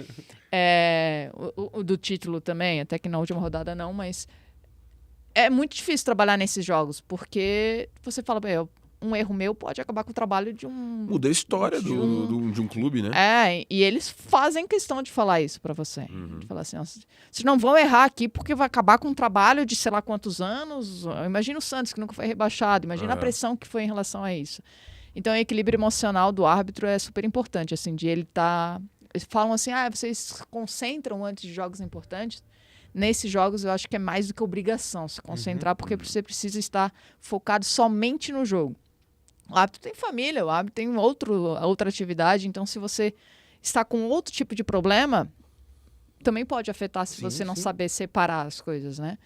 O do título também, até que na última rodada não, mas é muito difícil trabalhar nesses jogos, porque você fala, um erro meu pode acabar com o trabalho de um... Muda a história de um clube, né? E eles fazem questão de falar isso pra você. De falar assim, vocês não vão errar aqui porque vai acabar com um trabalho de sei lá quantos anos. Imagina o Santos, que nunca foi rebaixado. Imagina a pressão que foi em relação a isso. Então, o equilíbrio emocional do árbitro é super importante, assim, de ele estar... Eles falam assim, vocês se concentram antes de jogos importantes. Nesses jogos, eu acho que é mais do que obrigação se concentrar, porque você precisa estar focado somente no jogo. O árbitro tem família, o árbitro tem outra atividade, então se você está com outro tipo de problema, também pode afetar se você não saber separar as coisas, né?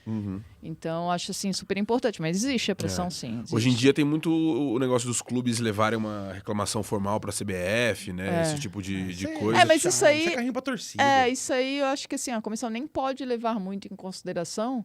Então, acho assim, super importante, mas existe a pressão sim. Existe. Hoje em dia tem muito o negócio dos clubes levarem uma reclamação formal pra CBF, né? Esse tipo de coisa. Mas isso aí... Isso é carrinho pra torcida. Isso aí eu acho que assim, a comissão nem pode levar muito em consideração,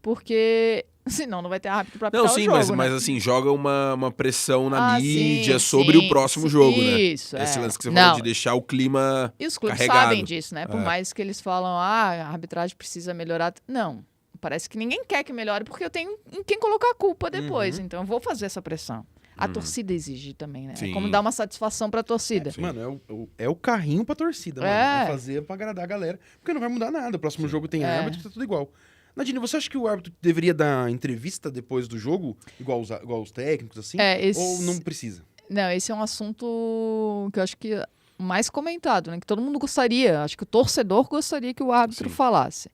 porque... Senão não vai ter árbitro pra apitar o jogo, mas assim, joga uma pressão na mídia sim, sobre o próximo jogo, né? Isso, Esse lance que você falou de deixar o clima E os clubes carregado. sabem disso, né? Por mais que eles falam, a arbitragem precisa melhorar. Não, parece que ninguém quer que melhore, porque eu tenho em quem colocar a culpa depois. Então eu vou fazer essa pressão. A torcida exige também, né? É como dar uma satisfação pra torcida. Mano, é o carrinho pra torcida, mano. É fazer pra agradar a galera. Porque não vai mudar nada. O próximo jogo tem árbitro, tá tudo igual. Nadine, você acha que o árbitro deveria dar entrevista depois do jogo, igual os técnicos, assim? Ou não precisa? Não, esse é um assunto que eu acho que é mais comentado, né? Que todo mundo gostaria, acho que o torcedor gostaria que o árbitro falasse.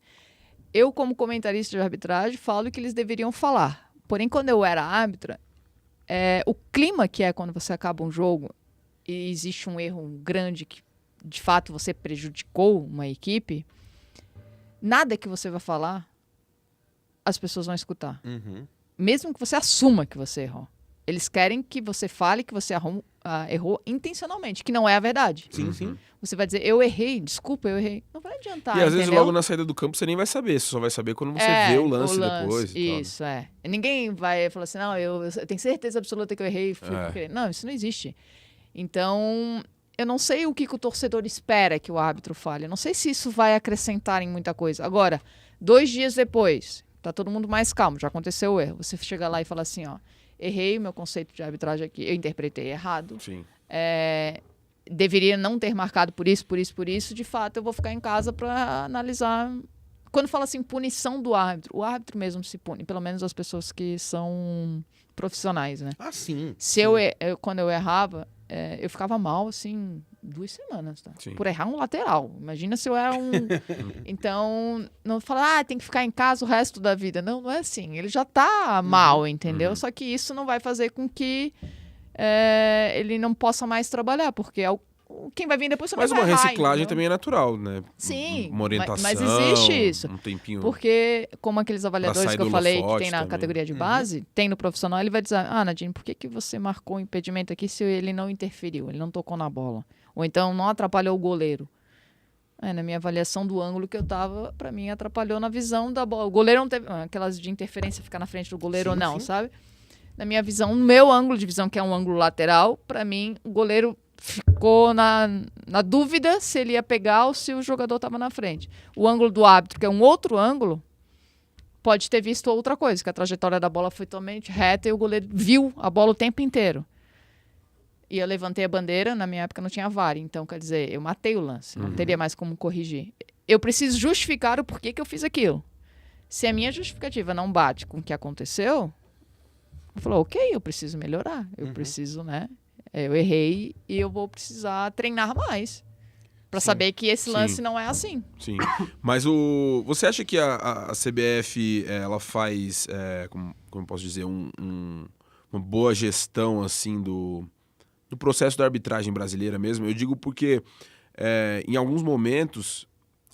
Eu, como comentarista de arbitragem, falo que eles deveriam falar. Porém, quando eu era árbitra, o clima que é quando você acaba um jogo e existe um erro grande que, de fato, você prejudicou uma equipe, nada que você vai falar, as pessoas vão escutar. Mesmo que você assuma que você errou. Eles querem que você fale que você errou intencionalmente, que não é a verdade. Sim. Você vai dizer, eu errei, desculpa, eu errei. Não vai adiantar, E às vezes entendeu? logo na saída do campo você nem vai saber, você só vai saber quando você vê o lance depois. Isso, Ninguém vai falar assim, não, eu tenho certeza absoluta que eu errei. Não, isso não existe. Então, eu não sei o que o torcedor espera que o árbitro fale. Eu não sei se isso vai acrescentar em muita coisa. Agora, 2 dias depois, tá todo mundo mais calmo, já aconteceu o erro. Você chega lá e fala assim, ó, errei o meu conceito de arbitragem aqui, eu interpretei errado. Sim. Deveria não ter marcado por isso. De fato, eu vou ficar em casa para analisar. Quando fala assim, punição do árbitro, o árbitro mesmo se pune, pelo menos as pessoas que são profissionais, né? Ah, sim. Quando eu errava, eu ficava mal, assim, 2 semanas, tá? Sim. Por errar um lateral. Imagina se eu era um... Então, não fala, tem que ficar em casa o resto da vida. Não é assim. Ele já tá mal, entendeu? Só que isso não vai fazer com que ele não possa mais trabalhar, porque quem vai vir depois também Mas vai uma errar, reciclagem entendeu? também é natural, né? Sim, uma orientação, mas existe isso. Um tempinho. Porque, como aqueles avaliadores sair que eu do falei que holofote tem na também. categoria de base, tem no profissional, ele vai dizer, Nadine, por que você marcou o impedimento aqui se ele não interferiu, ele não tocou na bola? Ou então não atrapalhou o goleiro? Na minha avaliação do ângulo que eu tava, pra mim, atrapalhou na visão da bola. O goleiro não teve aquelas de interferência, ficar na frente do goleiro ou não, sabe? Na minha visão, no meu ângulo de visão, que é um ângulo lateral, pra mim, o goleiro ficou na dúvida se ele ia pegar ou se o jogador estava na frente. O ângulo do árbitro, que é um outro ângulo, pode ter visto outra coisa, que a trajetória da bola foi totalmente reta e o goleiro viu a bola o tempo inteiro. E eu levantei a bandeira, na minha época não tinha VAR, então, quer dizer, eu matei o lance, não teria mais como corrigir. Eu preciso justificar o porquê que eu fiz aquilo. Se a minha justificativa não bate com o que aconteceu, eu falo, ok, eu preciso melhorar, eu preciso, né? Eu errei e eu vou precisar treinar mais para saber que esse lance não é assim. Sim. Mas você acha que a CBF ela faz, como eu posso dizer, uma boa gestão assim do processo da arbitragem brasileira mesmo? Eu digo porque em alguns momentos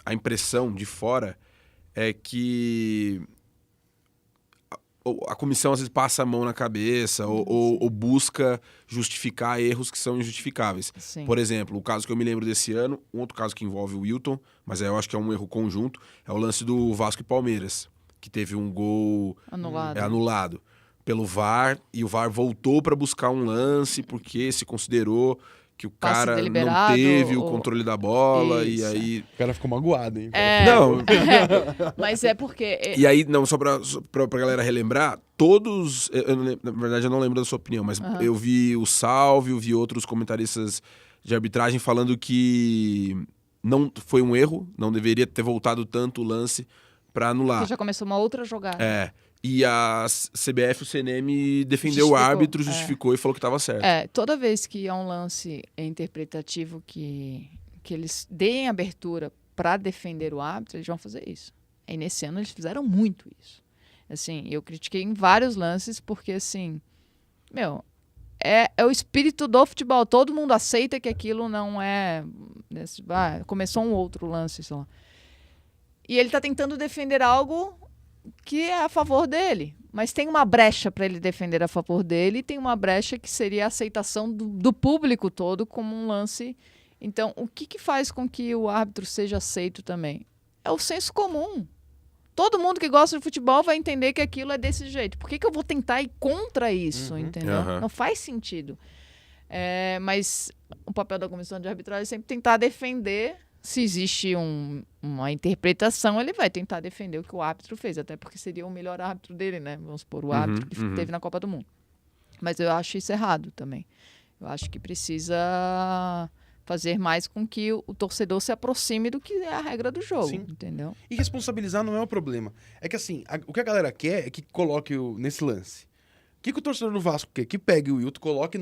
a impressão de fora é que a comissão às vezes passa a mão na cabeça ou busca justificar erros que são injustificáveis. Sim. Por exemplo, o caso que eu me lembro desse ano, um outro caso que envolve o Wilton, mas eu acho que é um erro conjunto, é o lance do Vasco e Palmeiras, que teve um gol anulado pelo VAR, e o VAR voltou para buscar um lance porque se considerou que o cara não teve o controle da bola. Isso. E aí... O cara ficou magoado, hein? Não. Mas é porque... E aí, não, só pra galera relembrar, todos... na verdade, eu não lembro da sua opinião, mas eu vi o Salve, eu vi outros comentaristas de arbitragem falando que não foi um erro, não deveria ter voltado tanto o lance pra anular. Porque já começou uma outra jogada. E a CBF, o CNM, defendeu o árbitro, justificou e falou que estava certo. Toda vez que é um lance interpretativo que eles deem abertura para defender o árbitro, eles vão fazer isso. E nesse ano eles fizeram muito isso. Assim, eu critiquei em vários lances porque, assim, é o espírito do futebol. Todo mundo aceita que aquilo não é... começou um outro lance, sei lá. E ele está tentando defender algo que é a favor dele. Mas tem uma brecha para ele defender a favor dele e tem uma brecha que seria a aceitação do público todo como um lance. Então, o que faz com que o árbitro seja aceito também? É o senso comum. Todo mundo que gosta de futebol vai entender que aquilo é desse jeito. Por que eu vou tentar ir contra isso, entendeu? Não faz sentido. Mas o papel da comissão de arbitragem é sempre tentar defender. Se existe uma interpretação, ele vai tentar defender o que o árbitro fez, até porque seria o melhor árbitro dele, né? Vamos supor, o árbitro que teve na Copa do Mundo. Mas eu acho isso errado também. Eu acho que precisa fazer mais com que o torcedor se aproxime do que é a regra do jogo, Sim. entendeu? E responsabilizar não é o problema. É que assim, o que a galera quer é que coloque nesse lance. O que o torcedor do Vasco quer? Que pegue o Wilton, coloque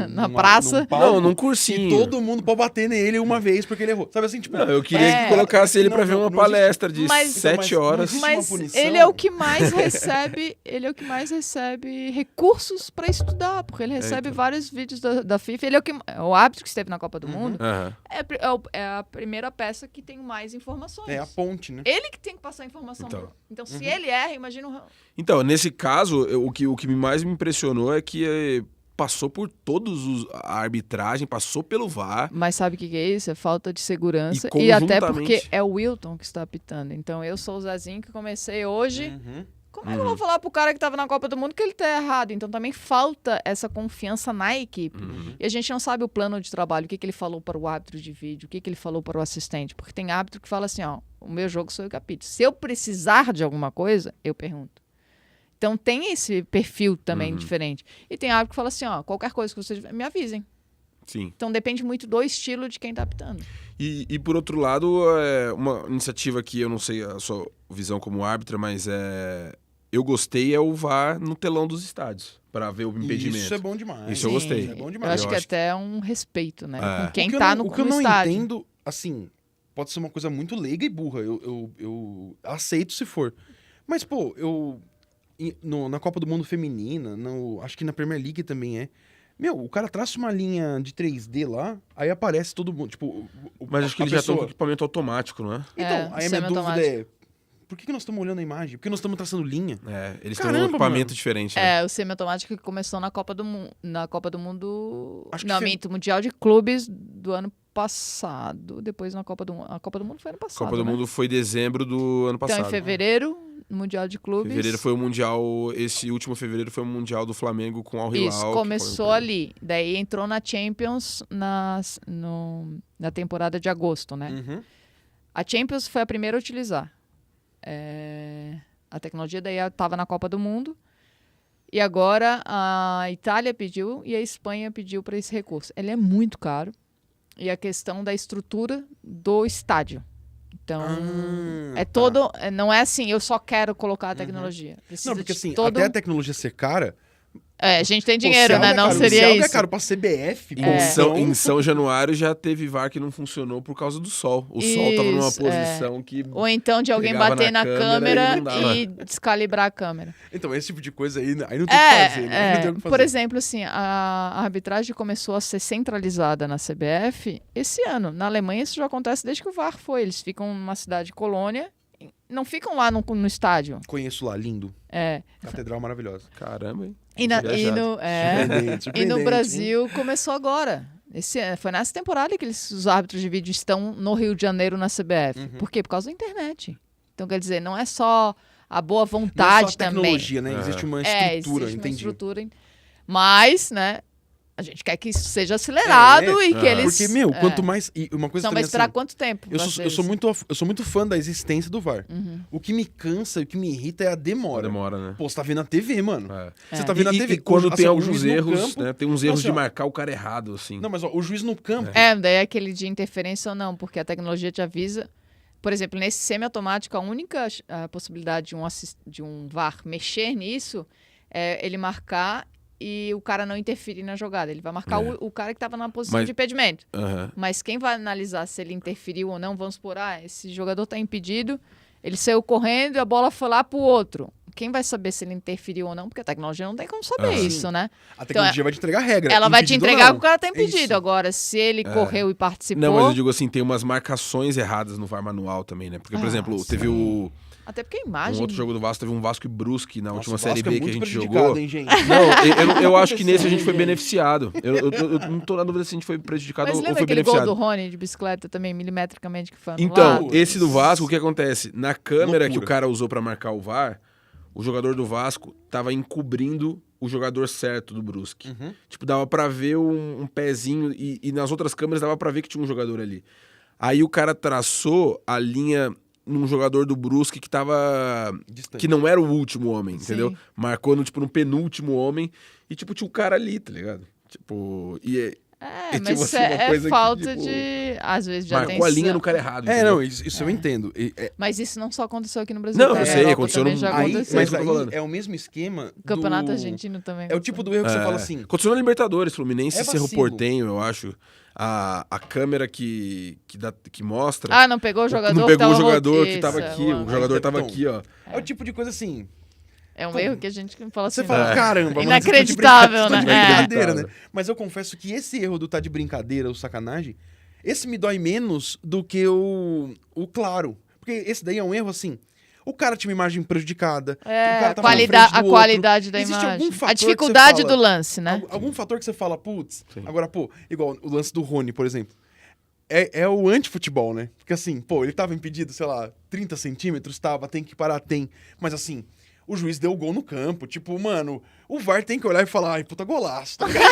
Na praça. num palco, Não, num e cursinho. todo mundo pode bater nele uma vez porque ele errou. Sabe assim, tipo... Não, eu queria É. que colocasse ele Não, pra ver não uma existe. palestra de Mas- 7 Então, mas não horas. existe Mas uma punição. ele é o que mais recebe, ele é o que mais recebe recursos para estudar, porque ele recebe então. vários vídeos da FIFA. Ele é o árbitro que esteve na Copa do Mundo. Aham. É a primeira peça que tem mais informações. É a ponte, né? Ele que tem que passar a informação. Então se ele erra, imagina o... Então, nesse caso, o que mais me impressionou é que passou por a arbitragem, passou pelo VAR. Mas sabe o que é isso? É falta de segurança. E E até conjuntamente- porque é o Wilton que está apitando. Então eu sou o Zezinho que comecei hoje. Uhum. Como é que eu vou falar pro cara que tava na Copa do Mundo que ele tá errado? Então também falta essa confiança na equipe. E a gente não sabe o plano de trabalho, o que ele falou para o árbitro de vídeo, o que ele falou para o assistente. Porque tem árbitro que fala assim, ó, o meu jogo sou eu que apito. Se eu precisar de alguma coisa, eu pergunto. Então tem esse perfil também diferente. E tem árbitro que fala assim, ó, qualquer coisa que vocês me avisem. Sim. Então depende muito do estilo de quem tá apitando. E por outro lado, uma iniciativa que eu não sei a sua visão como árbitra, mas eu gostei é o VAR no telão dos estádios, para ver o impedimento. Isso é bom demais. Isso eu gostei. É bom Eu demais. acho Eu que acho até é um respeito, né? É. Com quem O que eu tá não- no O que eu não estádio. entendo, assim, pode ser uma coisa muito leiga e burra. Eu aceito se for. Mas, pô, na Copa do Mundo Feminina, acho que na Premier League também é. Meu, o cara traça uma linha de 3D lá, aí aparece todo mundo. Tipo, Mas acho que a eles já estão com pessoa- equipamento automático, não é? Então, aí a minha dúvida semi-automático. é: por que nós estamos olhando a imagem? Por que nós estamos traçando linha? Eles têm um Caramba, equipamento mano. diferente, né? É, o semi-automático que começou na Copa do Mundo. Na Copa do Mundo. Acho que Não, foi- minto, Mundial de Clubes do ano passado. Depois na Copa do Mundo. A Copa do Mundo foi ano passado. Copa do né? Mundo foi dezembro do ano passado. Então, em fevereiro, no Mundial de Clubes. Fevereiro foi o Mundial. Esse último fevereiro foi o Mundial do Flamengo com o Al Hilal. Isso, que foi começou um- ali. Daí entrou na Champions na temporada de agosto, né? Uhum. A Champions foi a primeira a utilizar. A tecnologia daí estava na Copa do Mundo. E agora a Itália pediu e a Espanha pediu para esse recurso. Ele é muito caro. E a questão da estrutura do estádio. Então, tá. não é assim, eu só quero colocar a tecnologia. Precisa Não, porque de assim, todo... até a tecnologia ser cara. a gente tem pô, dinheiro, se né? algo é Não caro- seria se algo isso. é caro pra CBF, pô, Em São Januário já teve VAR que não funcionou por causa do sol. O sol tava numa Isso, posição que. Ou então de alguém Pegava bater na na câmera câmera e não dava. e descalibrar a câmera. Então, esse tipo de coisa aí não tem o que fazer, né? Aí não tem o que fazer. Por exemplo, assim, a arbitragem começou a ser centralizada na CBF esse ano. Na Alemanha isso já acontece desde que o VAR foi. Eles ficam numa cidade colônia, não ficam lá no estádio. Conheço lá, lindo. Catedral maravilhosa. Caramba, hein? E Surpreendente, no surpreendente, Brasil começou agora. Foi nessa temporada que os árbitros de vídeo estão no Rio de Janeiro na CBF. Por quê? Por causa da internet. Então, quer dizer, não é só a boa Não é vontade só a também. tecnologia, né? Existe uma estrutura, existe uma entendi. estrutura. Mas, né, a gente quer que isso seja acelerado e que eles... Porque, meu, quanto mais... E uma coisa Então vai também esperar assim, quanto tempo? eu pra sou, ser eu, sou isso? eu sou muito fã da existência do VAR. O que me cansa e o que me irrita é a demora. Demora, né? Pô, você tá vendo a TV, mano. É. Você tá vendo a TV. E quando Assim, tem o alguns juiz no erros, campo- né? Tem uns erros Nossa, de ó. marcar o cara errado, assim. Não, mas ó, o juiz no campo. Daí é aquele de interferência ou não, porque a tecnologia te avisa. Por exemplo, nesse semi-automático, a única possibilidade de um VAR mexer nisso é ele marcar e o cara não interferir na jogada. Ele vai marcar o cara que estava na posição Mas- de impedimento. Aham. Mas quem vai analisar se ele interferiu ou não, vamos supor, esse jogador está impedido, ele saiu correndo e a bola foi lá pro outro. Quem vai saber se ele interferiu ou não? Porque a tecnologia não tem como saber isso, né? A tecnologia vai te entregar a regra. Ela vai te impedido ou entregar não. que o cara tá É impedido. isso. Agora, se ele correu e participou... Não, mas eu digo assim, tem umas marcações erradas no VAR manual também, né? Porque, por exemplo, sim. teve Até porque a um imagem... outro jogo do Vasco, teve um Vasco e Brusque na Nossa, última o Série Vasco é B que a muito gente prejudicado, jogou. hein, gente? Não, eu acho que nesse a gente foi Gente. beneficiado. Eu não tô na dúvida se a gente foi prejudicado Mas ou lembra foi aquele gol beneficiado. do Rony de bicicleta também, milimetricamente, que foi Então, anulado? esse do Vasco, o que acontece? Na câmera que Loucura. o cara usou pra marcar o VAR, o jogador do Vasco tava encobrindo o jogador certo do Brusque. Tipo, dava pra ver um pezinho e nas outras câmeras dava pra ver que tinha um jogador ali. Aí o cara traçou a linha num jogador do Brusque que tava... Distante. que não era o último homem, Sim. entendeu? Marcou no penúltimo homem e, tipo, tinha um cara ali, tá ligado? Tipo, É, tipo mas assim, uma é coisa que, falta tipo, de... Às vezes já tem... Marcou a linha no cara errado. É, entendeu? não, isso eu entendo. Mas isso não só aconteceu aqui no Brasil. Não, tá? eu Na sei, Europa aconteceu também no- já aí, aconteceu. Mas eu tô aí falando. é o mesmo esquema O campeonato do... argentino também. É o tipo do erro que você fala assim... Aconteceu na Libertadores, Fluminense É e Cerro vacilo. Porteño, eu acho. A câmera que mostra. Ah, não pegou o jogador não que pegou tava o jogador isso, que tava é, aqui. o- O jogador tava Então, aqui, ó. É o tipo de coisa assim... É um erro que a gente fala assim... Você fala, caramba, mano, Inacreditável, você tá de né? brincadeira, É. né? Mas eu confesso que esse erro do tá de brincadeira ou sacanagem, esse me dói menos do que o claro. Porque esse daí é um erro assim. O cara tinha uma imagem prejudicada. o cara tava na frente do a outro. qualidade da Existe algum imagem. fator A que você dificuldade fala- do lance, né? Algum fator que você fala, putz, Sim. agora, pô, igual o lance do Rony, por exemplo. É o anti-futebol, né? Porque assim, pô, ele tava impedido, sei lá, 30 centímetros, tava, tem que parar, tem. Mas assim, o juiz deu o gol no campo. Tipo, mano, o VAR tem que olhar e falar, ai, puta golaço, tá ligado?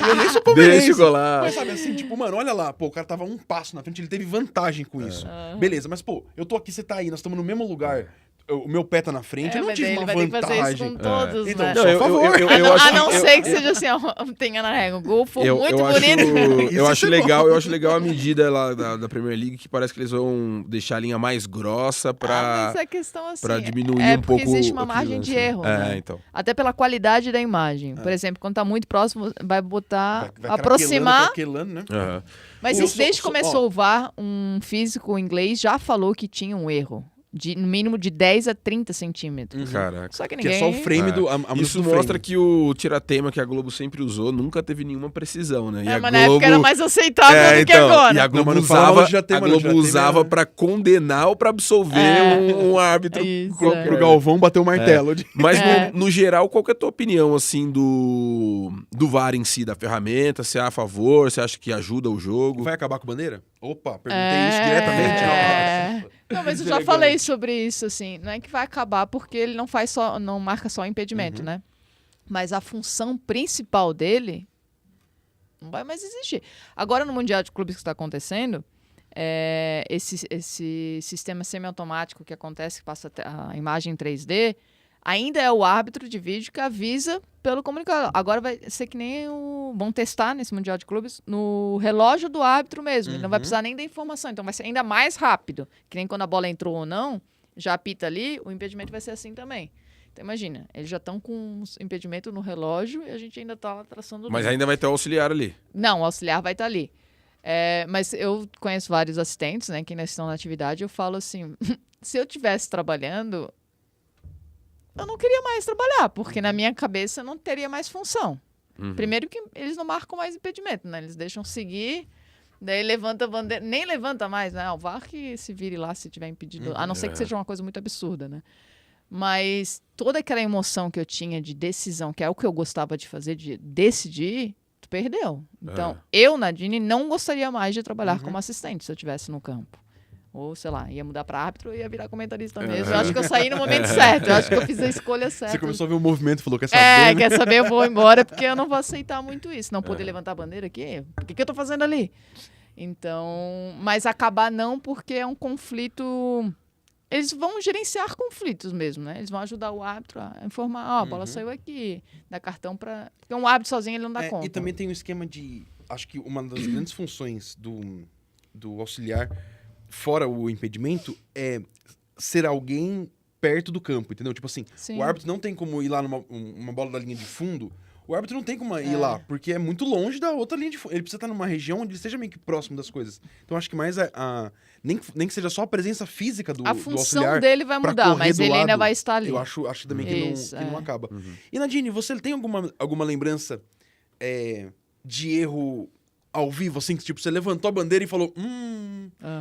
Eu nem sou palmeirense. Deixa o golaço. Mas sabe assim, tipo, mano, olha lá, pô, o cara tava um passo na frente, ele teve vantagem com isso. Beleza, mas pô, eu tô aqui, você tá aí, nós estamos no mesmo lugar. O meu pé tá na frente, eu não mas tive ele uma vai ter que fazer isso vantagem. com todos, Então, né? só a favor. eu acho A não que- ser que seja assim, ó, tenha na regra. O gol foi muito eu bonito. Acho, Isso eu é acho bom. legal, eu acho legal a medida lá da Premier League, que parece que eles vão deixar a linha mais grossa pra, Mas é questão assim. pra diminuir é um porque pouco. existe uma aquele margem lance, de né? erro. É, né? então. Até pela qualidade da imagem. Por exemplo, quando tá muito próximo, vai botar, Vai aproximar. craquelando, né? Aham. Mas Eu isso sou- desde que sou- começou ó. o VAR, um físico inglês já falou que tinha um erro. No mínimo de 10 a 30 centímetros. Caraca. Só que Que ninguém... é só o frame É. do. A mudança Isso do mostra frame. que o tiratema que a Globo sempre usou nunca teve nenhuma precisão, né? E a mas na época era mais aceitável do que então, agora. E a Não, Globo mas não falava usava, de tiratema, a não, Globo tiratema usava era- pra condenar ou pra absolver um árbitro. Isso, Pro, é. pro Galvão bater o martelo. Mas É. no geral, qual que é a tua opinião, assim, do VAR em si, da ferramenta? Você é a favor? Você acha que ajuda o jogo? Vai acabar com a bandeira? Opa, perguntei isso diretamente. Nossa. Não, mas eu já Deselegante. falei sobre isso, assim. Não é que vai acabar porque ele não marca só impedimento, né? Mas a função principal dele não vai mais existir. Agora, no Mundial de Clubes que está acontecendo, esse sistema semiautomático que acontece, que passa a imagem em 3D, ainda é o árbitro de vídeo que avisa pelo comunicador. Agora vai ser que nem vão testar nesse Mundial de Clubes no relógio do árbitro mesmo. Ele não vai precisar nem da informação. Então vai ser ainda mais rápido. Que nem quando a bola entrou ou não, já apita ali, o impedimento vai ser assim também. Então imagina, eles já estão com impedimento no relógio e a gente ainda está lá traçando... Mas ainda vai ter o auxiliar ali. Não, o auxiliar vai estar ali. Mas eu conheço vários assistentes, né, que ainda estão na atividade, eu falo assim, se eu estivesse trabalhando, eu não queria mais trabalhar, porque na minha cabeça não teria mais função. Primeiro que eles não marcam mais impedimento, né? Eles deixam seguir, daí levanta a bandeira, nem levanta mais, né? O VAR que se vire lá se tiver impedido, a não ser que seja uma coisa muito absurda, né? Mas toda aquela emoção que eu tinha de decisão, que é o que eu gostava de fazer, de decidir, tu perdeu. Então, eu, Nadine, não gostaria mais de trabalhar como assistente se eu estivesse no campo. Ou, sei lá, ia mudar para árbitro ou ia virar comentarista mesmo. Eu acho que eu saí no momento certo. Eu acho que eu fiz a escolha certa. Você começou a ver o movimento e falou, quer saber? né? Quer saber? Eu vou embora porque eu não vou aceitar muito isso. Não poder levantar a bandeira aqui? O que eu tô fazendo ali? Então, mas acabar não, porque é um conflito... Eles vão gerenciar conflitos mesmo, né? Eles vão ajudar o árbitro a informar, ó, a bola saiu aqui, dá cartão para... Porque um árbitro sozinho ele não dá conta. E também tem um esquema de... Acho que uma das grandes funções do auxiliar, fora o impedimento, é ser alguém perto do campo, entendeu? Tipo assim, Sim. o árbitro não tem como ir lá numa bola da linha de fundo. O árbitro não tem como ir lá, porque é muito longe da outra linha de fundo. Ele precisa estar numa região onde ele esteja meio que próximo das coisas. Então, acho que mais nem que seja só a presença física do A do função auxiliar dele vai pra mudar, correr mas do ele ainda lado, vai estar ali. Eu acho também Isso, que não acaba. E, Nadine, você tem alguma lembrança de erro ao vivo, assim, que tipo, você levantou a bandeira e falou,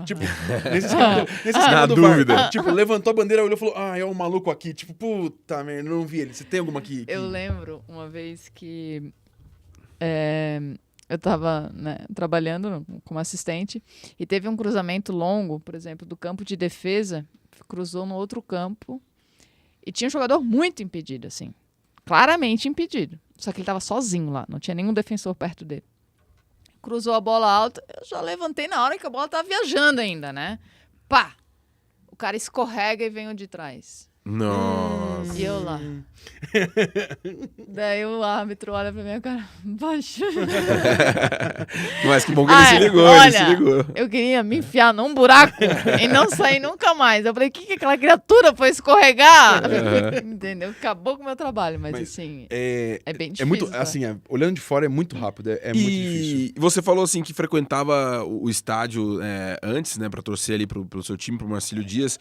tipo, nesse esquema Na do dúvida. VAR, tipo, levantou a bandeira, olhou e falou, é um maluco aqui, tipo, puta merda, não vi ele. Você tem alguma que... Eu lembro uma vez que eu estava trabalhando como assistente e teve um cruzamento longo, por exemplo, do campo de defesa, cruzou no outro campo e tinha um jogador muito impedido, assim, claramente impedido. Só que ele estava sozinho lá, não tinha nenhum defensor perto dele. Cruzou a bola alta, eu já levantei na hora que a bola estava viajando ainda, né? Pá! O cara escorrega e vem o de trás. Nossa. E eu lá. Daí o árbitro olha pra minha cara, baixa. Mas que bom que ele se ligou, ele se ligou. Eu queria me enfiar num buraco e não sair nunca mais. Eu falei, que aquela criatura foi escorregar? Entendeu? Acabou com o meu trabalho, mas assim, é bem difícil. É muito, assim, olhando de fora é muito rápido, é muito difícil. E você falou assim que frequentava o estádio antes, né, pra torcer ali pro seu time, pro Marcílio Dias.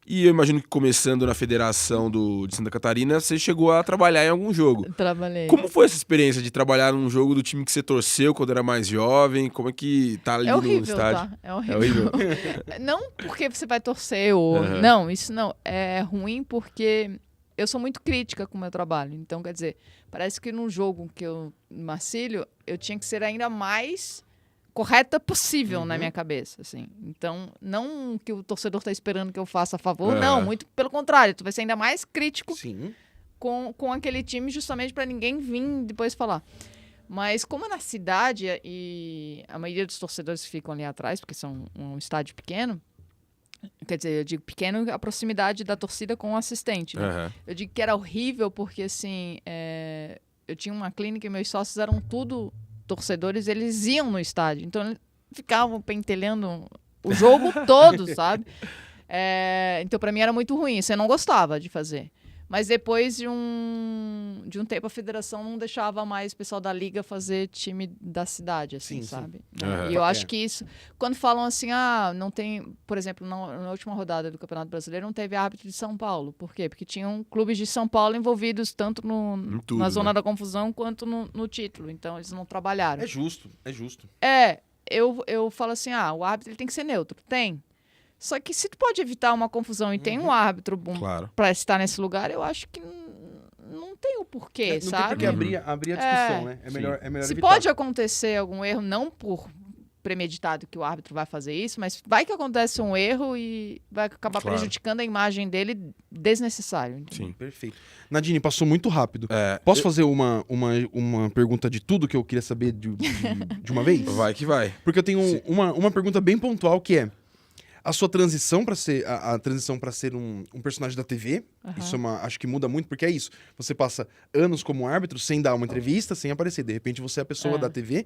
E eu imagino que começando na Federação de Santa Catarina, você chegou a trabalhar em algum jogo. Trabalhei. Como foi essa experiência de trabalhar num jogo do time que você torceu quando era mais jovem? Como é que tá ali horrível, no estádio? tá? É horrível. Não porque você vai torcer ou... Não, isso não. É ruim porque eu sou muito crítica com o meu trabalho. Então, quer dizer, parece que num jogo que eu... Marcílio, eu tinha que ser ainda mais... correta possível na minha cabeça, assim. Então, não que o torcedor tá esperando que eu faça a favor, não, muito pelo contrário, tu vai ser ainda mais crítico com aquele time justamente para ninguém vir depois falar. Mas como é na cidade e a maioria dos torcedores ficam ali atrás, porque são um estádio pequeno, quer dizer, eu digo pequeno a proximidade da torcida com o assistente, né? Eu digo que era horrível porque, assim, eu tinha uma clínica e meus sócios eram tudo torcedores, eles iam no estádio. Então, eles ficavam pentelhando o jogo todo, sabe? Então, para mim, era muito ruim. Isso eu não gostava de fazer. Mas depois de um tempo, a federação não deixava mais o pessoal da liga fazer time da cidade, assim, sabe? E eu acho que isso... Quando falam assim, não tem... Por exemplo, na última rodada do Campeonato Brasileiro, não teve árbitro de São Paulo. Por quê? Porque tinham clubes de São Paulo envolvidos tanto na zona da confusão quanto no título. Então, eles não trabalharam. É justo, é justo. Eu falo assim, o árbitro ele tem que ser neutro. Tem. Só que se tu pode evitar uma confusão e tem um árbitro bom para estar nesse lugar, eu acho que não tem o porquê, não sabe? Tem porque abrir a discussão, né? É melhor se evitar. pode acontecer algum erro, não por premeditado que o árbitro vai fazer isso, mas vai que acontece um erro e vai acabar prejudicando a imagem dele desnecessário. Sim, perfeito. Nadine, passou muito rápido. Posso fazer uma pergunta de tudo que eu queria saber de uma vez? Vai que vai. Porque eu tenho uma pergunta bem pontual que é a sua transição para ser a transição para ser um personagem da TV. Isso acho que muda muito, porque é isso. Você passa anos como árbitro sem dar uma entrevista, sem aparecer. De repente você é a pessoa da TV.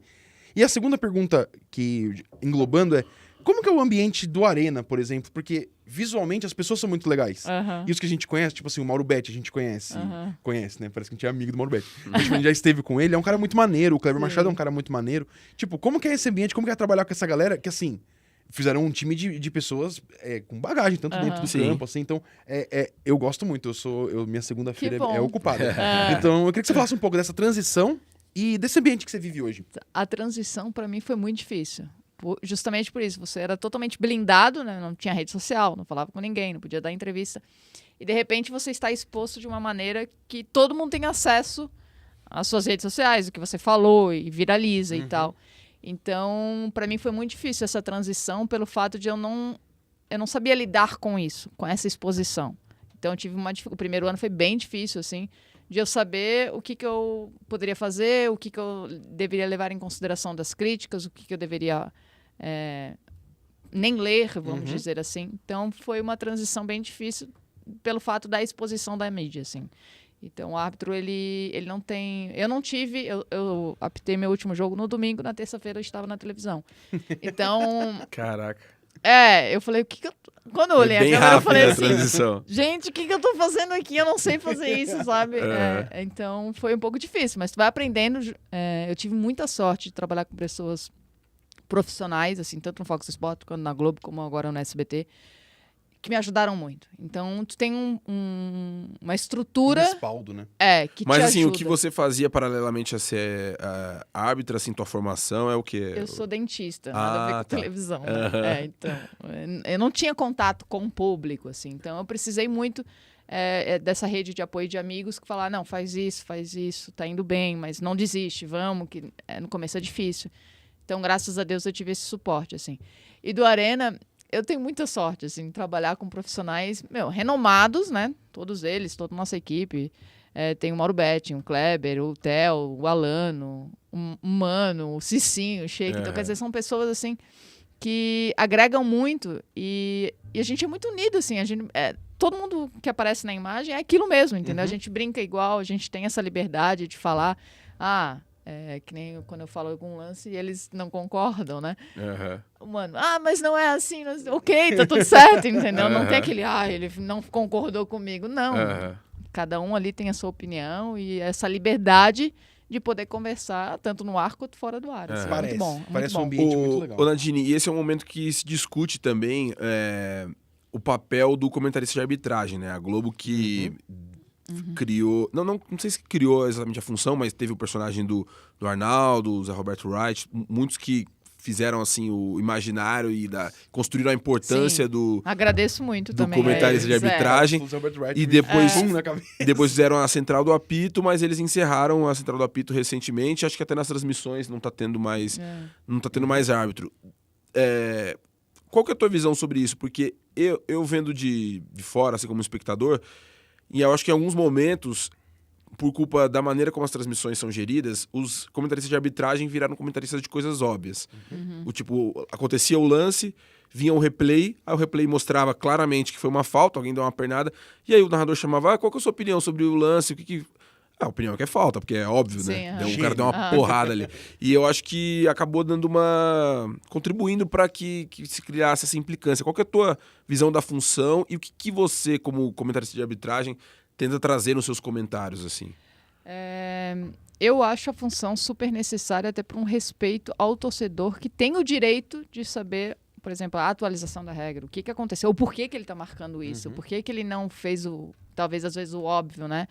E a segunda pergunta, que englobando, é como que é o ambiente do Arena, por exemplo? Porque visualmente as pessoas são muito legais. E os que a gente conhece, tipo assim, o Mauro Betti, a gente conhece. Conhece, né? Parece que a gente é amigo do Mauro Betti. A gente já esteve com ele, é um cara muito maneiro. O Cleber Machado é um cara muito maneiro. Tipo, como que é esse ambiente? Como que é trabalhar com essa galera que, assim... Fizeram um time de pessoas com bagagem, tanto dentro do campo, assim. Então, eu gosto muito. Minha segunda-feira é ocupada. Então, eu queria que você falasse um pouco dessa transição e desse ambiente que você vive hoje. A transição, para mim, foi muito difícil. Justamente por isso. Você era totalmente blindado, né? Não tinha rede social, não falava com ninguém, não podia dar entrevista. E, de repente, você está exposto de uma maneira que todo mundo tem acesso às suas redes sociais, o que você falou, e viraliza e tal. Então, para mim foi muito difícil essa transição pelo fato de eu não sabia lidar com isso, com essa exposição. Então, eu tive o primeiro ano foi bem difícil, assim, de eu saber o que eu poderia fazer, o que eu deveria levar em consideração das críticas, o que eu deveria nem ler, vamos dizer assim. Então, foi uma transição bem difícil pelo fato da exposição da mídia, assim. Então, o árbitro, ele não tem... Eu não tive... Eu apitei meu último jogo no domingo, na terça-feira eu estava na televisão. Então... Caraca. Eu falei, quando eu olhei a câmera, eu falei assim... Transição. Gente, o que eu tô fazendo aqui? Eu não sei fazer isso, sabe? Então, foi um pouco difícil, mas tu vai aprendendo. Eu tive muita sorte de trabalhar com pessoas profissionais, assim, tanto no Fox Sports, quanto na Globo, como agora no SBT, que me ajudaram muito. Então, tu tem uma estrutura... respaldo, né? Que Mas, te assim, ajuda. o que você fazia paralelamente a ser árbitra, assim, tua formação é o quê? Eu sou dentista, nada a ver com televisão. Uhum. Então, eu não tinha contato com o público, assim. Então, eu precisei muito dessa rede de apoio de amigos que falaram, não, faz isso, tá indo bem, mas não desiste, vamos, que no começo é difícil. Então, graças a Deus, eu tive esse suporte, assim. E do Arena... Eu tenho muita sorte, assim, de trabalhar com profissionais, renomados, né? Todos eles, toda a nossa equipe. Tem o Mauro Betti, o Kleber, o Theo, o Alano, o Mano, o Cicinho, o Sheik. Então, quer dizer, são pessoas, assim, que agregam muito e a gente é muito unido, assim. todo mundo que aparece na imagem é aquilo mesmo, entendeu? A gente brinca igual, a gente tem essa liberdade de falar, que nem quando eu falo algum lance e eles não concordam, né? Mano, mas não é assim, ok, tá tudo certo, entendeu? Não tem aquele, ele não concordou comigo, não. Cada um ali tem a sua opinião e essa liberdade de poder conversar tanto no ar quanto fora do ar. Assim, Parece, muito bom. parece um ambiente muito legal. Ô Nadine, e esse é um momento que se discute também o papel do comentarista de arbitragem, né? A Globo que criou... Não sei se criou exatamente a função, mas teve o personagem do Arnaldo, o Zé Roberto Wright, muitos que fizeram assim o imaginário e construíram a importância do agradeço muito do também comentarista de arbitragem e depois fizeram a central do apito, mas eles encerraram a central do apito recentemente, acho que até nas transmissões não tá tendo mais árbitro. Qual que é a tua visão sobre isso? Porque eu vendo de fora, assim como espectador, e eu acho que em alguns momentos, por culpa da maneira como as transmissões são geridas, os comentaristas de arbitragem viraram comentaristas de coisas óbvias. O tipo, acontecia o lance, vinha um replay, aí o replay mostrava claramente que foi uma falta, alguém deu uma pernada, e aí o narrador chamava, qual que é a sua opinião sobre o lance? A opinião é que é falta, porque é óbvio, né? O cara deu uma porrada ali. E eu acho que acabou contribuindo para que se criasse essa implicância. Qual que é a tua visão da função e o que você, como comentarista de arbitragem, tenta trazer nos seus comentários, assim? Eu acho a função super necessária até para um respeito ao torcedor que tem o direito de saber, por exemplo, a atualização da regra, o que aconteceu, ou por que ele está marcando isso, por que ele não fez talvez às vezes o óbvio, né?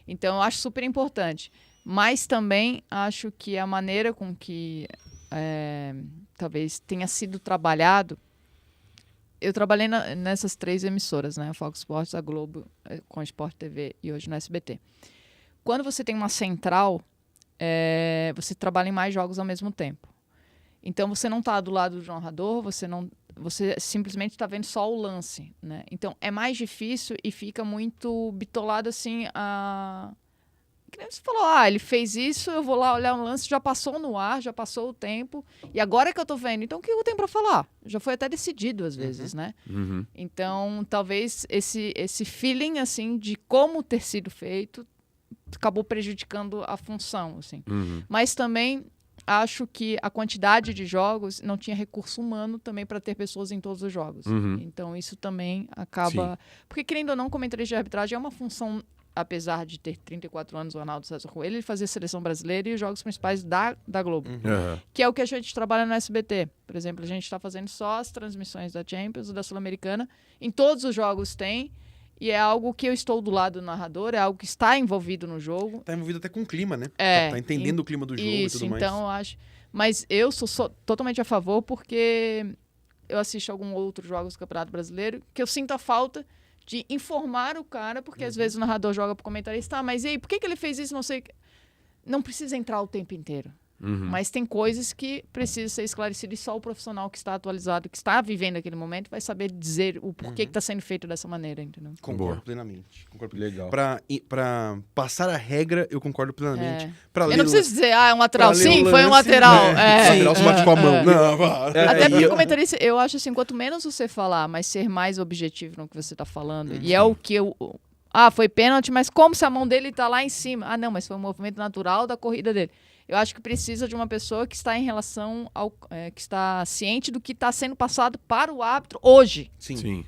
Então, eu acho super importante. Mas também acho que a maneira com que talvez tenha sido trabalhado... Eu trabalhei nessas 3 emissoras, né? A Fox Sports, a Globo, com a Sport TV e hoje no SBT. Quando você tem uma central, você trabalha em mais jogos ao mesmo tempo. Então, você não está do lado do narrador, você simplesmente está vendo só o lance, né? Então, é mais difícil e fica muito bitolado, assim, que nem você falou, ele fez isso, eu vou lá olhar um lance, já passou no ar, já passou o tempo, e agora é que eu tô vendo, então o que eu tenho para falar? Já foi até decidido às vezes, né? Então, talvez esse feeling, assim, de como ter sido feito, acabou prejudicando a função, assim. Mas também acho que a quantidade de jogos não tinha recurso humano também para ter pessoas em todos os jogos. Então, isso também acaba... Porque, querendo ou não, comentarista de arbitragem é uma função, apesar de ter 34 anos, o Arnaldo César Coelho, ele fazia a seleção brasileira e os jogos principais da Globo. Que é o que a gente trabalha no SBT. Por exemplo, a gente está fazendo só as transmissões da Champions e da Sul-Americana. Em todos os jogos tem. E é algo que eu estou do lado do narrador, é algo que está envolvido no jogo. Está envolvido até com o clima, né? Tá entendendo o clima do jogo isso, e tudo mais. Então, eu acho... Mas eu sou totalmente a favor porque eu assisto alguns outros jogos do Campeonato Brasileiro que eu sinto a falta de informar o cara, porque às vezes o narrador joga pro comentarista, mas e aí, por que ele fez isso? Não sei. Não precisa entrar o tempo inteiro. Mas tem coisas que precisam ser esclarecidas e só o profissional que está atualizado, que está vivendo aquele momento, vai saber dizer o porquê que está sendo feito dessa maneira, entendeu? Concordo plenamente. Legal. Pra passar a regra, eu concordo plenamente. Eu não preciso dizer, é um lateral. Sim, foi um lateral. O lateral se bate com a mão. Até porque o comentarista, eu acho assim, quanto menos você falar, mas ser mais objetivo no que você está falando, e é o que eu... foi pênalti, mas como se a mão dele está lá em cima? Não, mas foi um movimento natural da corrida dele. Eu acho que precisa de uma pessoa que está em relação que está ciente do que está sendo passado para o árbitro hoje. Sim.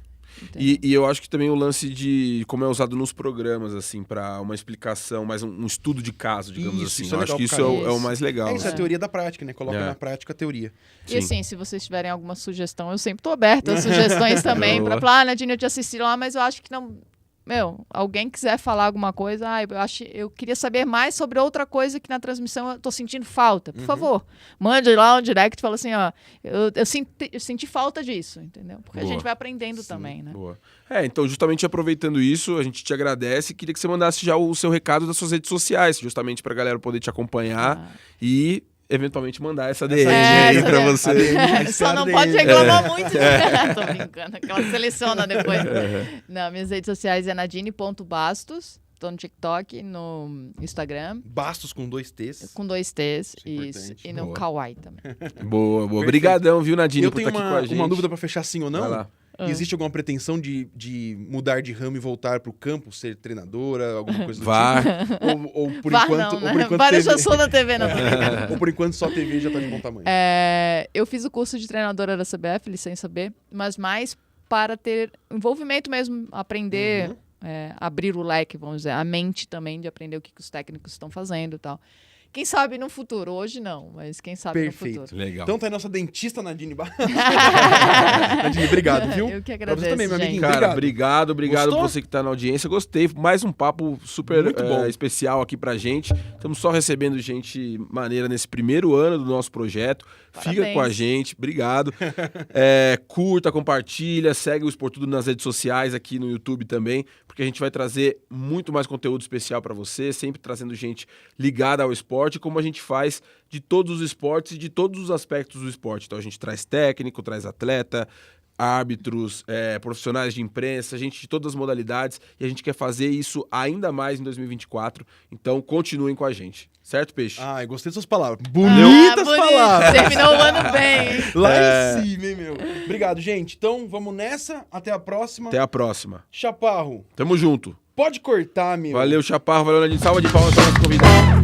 E eu acho que também o lance de como é usado nos programas, assim, para uma explicação, mais um estudo de caso, digamos assim. Eu acho que isso é o mais legal. Isso é a teoria da prática, né? Coloca na prática a teoria. E assim, se vocês tiverem alguma sugestão, eu sempre estou aberta a sugestões também para falar, Nadine, eu te assisti lá, mas eu acho que não... alguém quiser falar alguma coisa, eu queria saber mais sobre outra coisa que na transmissão eu tô sentindo falta. Por favor, mande lá um direct e fala assim, eu senti falta disso, entendeu? Porque a gente vai aprendendo também, né? Boa. Então, justamente aproveitando isso, a gente te agradece e queria que você mandasse já o seu recado das suas redes sociais, justamente pra galera poder te acompanhar e... eventualmente mandar essa DM aí pra você. Só não pode reclamar muito. Tô brincando, que ela seleciona depois. Não, minhas redes sociais é nadine.bastos. Tô no TikTok, no Instagram. Bastos com 2 T's. Com 2 T's, isso. E no Kawaii também. Boa. Obrigadão, viu, Nadine, por estar aqui com a gente. Uma dúvida pra fechar sim ou não? Vai lá. Existe alguma pretensão de mudar de ramo e voltar pro campo, ser treinadora, alguma coisa do Vá. tipo? Ou por Vá enquanto, não, ou né? por enquanto Vários TV já sou na TV, não. ou por enquanto só TV já tá de bom tamanho? Eu fiz o curso de treinadora da CBF, licença B, mas mais para ter envolvimento mesmo, aprender, abrir o leque, vamos dizer, a mente também de aprender o que os técnicos estão fazendo e tal. Quem sabe no futuro, hoje não, mas quem sabe Perfeito. no futuro. Legal. Então tá aí nossa dentista Nadine Nadine, obrigado, viu? Eu que Pra agradeço, você também, meu gente. amiguinho. Cara, obrigado Gostou? você que tá na audiência. Gostei. Mais um papo super Muito bom. especial aqui pra gente. Estamos só recebendo gente maneira nesse primeiro ano do nosso projeto. Fica Parabéns. com a gente. Obrigado. Curta, compartilha, segue o Esportudo nas redes sociais, aqui no YouTube também, porque a gente vai trazer muito mais conteúdo especial pra você, sempre trazendo gente ligada ao esporte, como a gente faz de todos os esportes e de todos os aspectos do esporte. Então a gente traz técnico, traz atleta, árbitros, profissionais de imprensa, gente de todas as modalidades, e a gente quer fazer isso ainda mais em 2024. Então continuem com a gente. Certo, Peixe? Ai, gostei das suas palavras. Bonitas bonito. palavras. Terminou o ano bem, hein? Lá em cima, hein, meu? Obrigado, gente. Então, vamos nessa. Até a próxima. Até a próxima. Chaparro, Tamo junto. pode cortar, meu. Valeu, Chaparro. Valeu, Nadine. Salva de palmas para o nosso convidado.